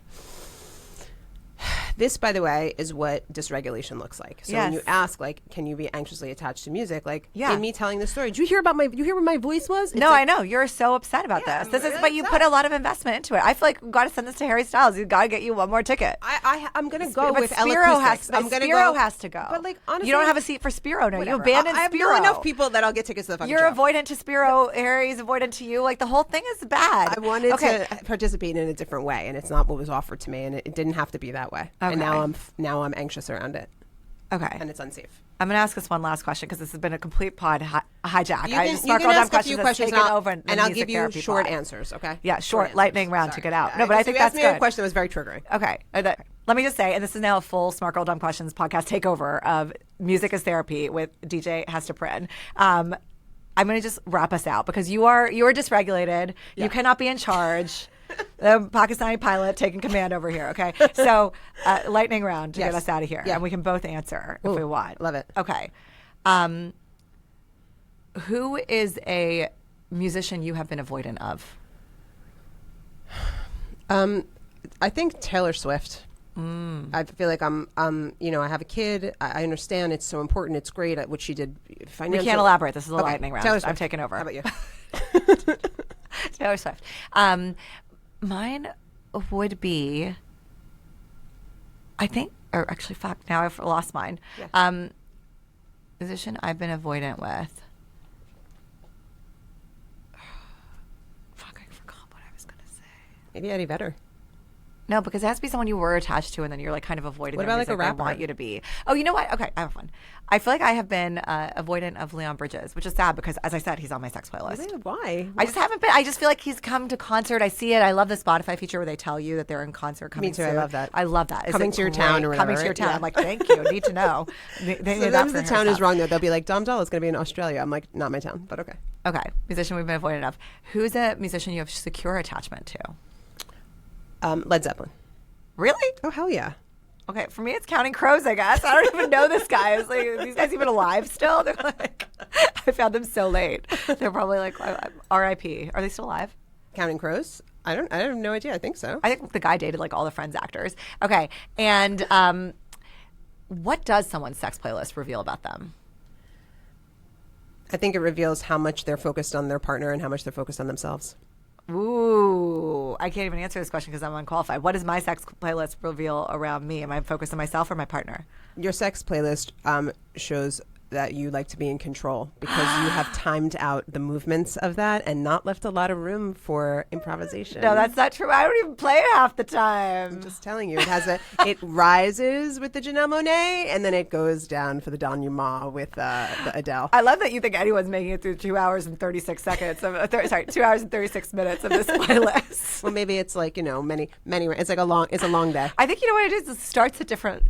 This, by the way, is what dysregulation looks like. So when you ask, like, can you be anxiously attached to music? Like, in me telling this story, did you hear what my voice was? It's no, like, I know. You're so upset about this. This is, but you put a lot of investment into it. I feel like we've got to send this to Harry Styles. You've got to get you one more ticket. I'm going to go with Spiro Spiro has to go. But, like, honestly, you don't have a seat for Spiro now. Whatever. You abandoned Spiro. I have enough people that I'll get tickets to the fucking show. You're avoidant to Spiro. Harry's avoidant to you. Like, the whole thing is bad. I wanted to participate in a different way, and it's not what was offered to me, and it didn't have to be that way. Okay. And now I'm anxious around it. Okay. And it's unsafe. I'm going to ask this one last question because this has been a complete pod hijack. You can ask a few questions and I'll give you short answers, okay? Yeah, short lightning round to get out. No, but I think that's good. You asked me a question that was very triggering. Okay. Let me just say, and this is now a full Smart Girl Dumb Questions podcast takeover of Music as Therapy with DJ Hester Prin. I'm going to just wrap us out because you are dysregulated. Yeah. You cannot be in charge. The Pakistani pilot taking command over here, okay? So, lightning round to get us out of here. Yeah. And we can both answer if we want. Love it. Okay. Who is a musician you have been avoidant of? I think Taylor Swift. I feel like I have a kid. I understand it's so important. It's great at what she did. We can't elaborate. This is a lightning round. Taylor Swift. I'm taking over. How about you? Taylor Swift. Mine would be, I think, or actually, fuck, now I've lost mine. Yeah. Musician I've been avoidant with. Fuck, I forgot what I was going to say. Maybe Eddie Vedder. No, because it has to be someone you were attached to, and then you're like kind of avoiding. What about like a rapper? I want you to be. Oh, you know what? Okay, I have one. I feel like I have been avoidant of Leon Bridges, which is sad because, as I said, he's on my sex playlist. Really? Why? I just haven't been. I just feel like he's come to concert. I see it. I love the Spotify feature where they tell you that they're in concert coming. Me too. Soon. I love that. I love that. Coming to your town or whatever. Coming to your town. Yeah. I'm like, thank you. Need to know. Sometimes the town is wrong though. They'll be like, Dom Doll is going to be in Australia. I'm like, not my town, but okay. Okay, musician we've been avoidant of. Who's a musician you have secure attachment to? Led Zeppelin. Really? Oh, hell yeah. Okay, for me, it's Counting Crows, I guess. I don't even know this guy. I was like, are these guys even alive still? They're like, I found them so late. They're probably like, R.I.P. Are they still alive? Counting Crows? I have no idea. I think so. I think the guy dated like all the Friends actors. Okay, and what does someone's sex playlist reveal about them? I think it reveals how much they're focused on their partner and how much they're focused on themselves. Ooh, I can't even answer this question because I'm unqualified. What does my sex playlist reveal around me? Am I focused on myself or my partner? Your sex playlist shows that you like to be in control because you have timed out the movements of that and not left a lot of room for improvisation. No, that's not true. I don't even play it half the time. I'm just telling you, it rises with the Janelle Monáe and then it goes down for the denouement with the Adele. I love that you think anyone's making it through 2 hours and 36 seconds. 2 hours and 36 minutes of this playlist. Well, maybe it's like, many. It's like a long day. I think you know what it is. It starts at different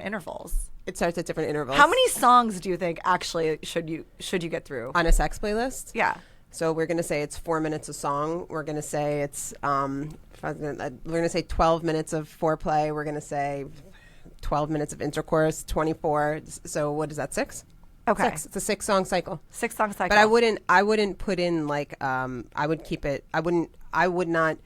intervals. It starts at different intervals. How many songs do you think actually should you get through on a sex playlist? Yeah. So we're gonna say it's 4 minutes a song. We're gonna say it's we're gonna say 12 minutes of foreplay. We're gonna say 12 minutes of intercourse. 24. So what is that? 6? Okay. 6. It's a 6-song cycle. 6-song cycle. But I wouldn't put in like I would keep it. I would not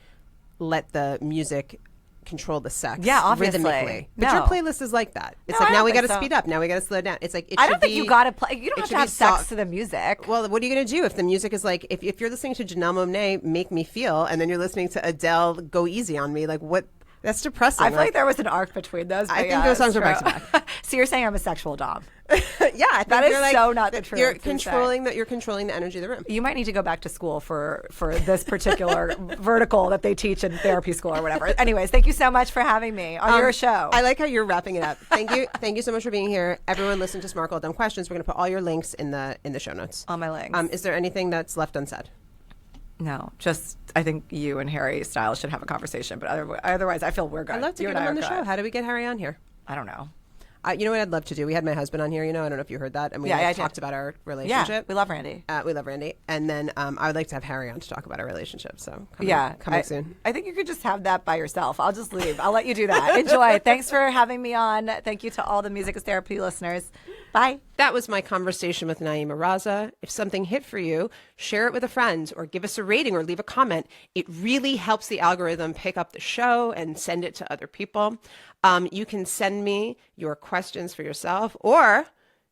let the music control the sex. Yeah, obviously. Rhythmically. But your playlist is like that. It's No, like I now don't we got to think so. speed up. Now we got to slow down. It's like I don't think you got to play. You don't have to have sex to the music. Well, what are you going to do if the music is like if you're listening to Janelle Monáe Make Me Feel and then you're listening to Adele Go Easy on Me, like what? That's depressing. I feel like there was an arc between those. I think those songs are back to back. So you're saying I'm a sexual dom? Yeah, I think that is you're like, so not the truth. You're controlling that. You're controlling the energy of the room. You might need to go back to school for this particular vertical that they teach in therapy school or whatever. Anyways, thank you so much for having me on your show. I like how you're wrapping it up. Thank you. Thank you so much for being here. Everyone listen to Smart Girl Dumb Questions. We're going to put all your links in the show notes. All my links. Is there anything that's left unsaid? No, just I think you and Harry Styles should have a conversation. But otherwise, I feel we're good. I'd love to get him on the show. How do we get Harry on here? I don't know. You know what I'd love to do? We had my husband on here, I don't know if you heard that. And we talked about our relationship. Yeah, we love Randy. We love Randy. And then I would like to have Harry on to talk about our relationship. So coming soon. I think you could just have that by yourself. I'll just leave. I'll let you do that. Enjoy. Thanks for having me on. Thank you to all the Music is Therapy listeners. Bye. That was my conversation with Nayeema Raza. If something hit for you, share it with a friend or give us a rating or leave a comment. It really helps the algorithm pick up the show and send it to other people. You can send me your questions for yourself, or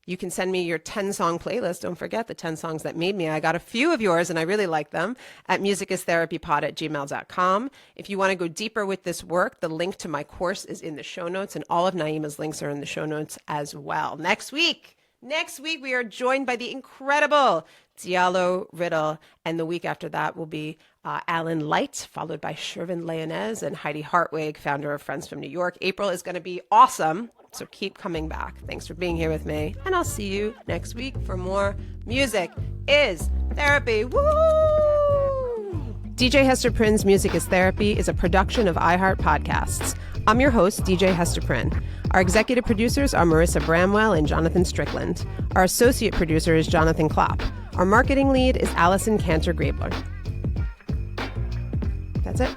you can send me your 10-song playlist. Don't forget the 10 songs that made me. I got a few of yours and I really like them at musicistherapypod@gmail.com. If you want to go deeper with this work, the link to my course is in the show notes and all of Nayeema's links are in the show notes as well. Next week, we are joined by the incredible Diallo Riddle, and the week after that will be Alan Light, followed by Shervin Leonez and Heidi Hartwig, founder of Friends from New York. April is going to be awesome, so keep coming back. Thanks for being here with me, and I'll see you next week for more Music is Therapy. Woo! DJ Hester Prynne's Music is Therapy is a production of iHeart Podcasts. I'm your host, DJ Hester Prynne. Our executive producers are Marissa Bramwell and Jonathan Strickland. Our associate producer is Jonathan Klopp. Our marketing lead is Allison Cantor-Grabler. That's it.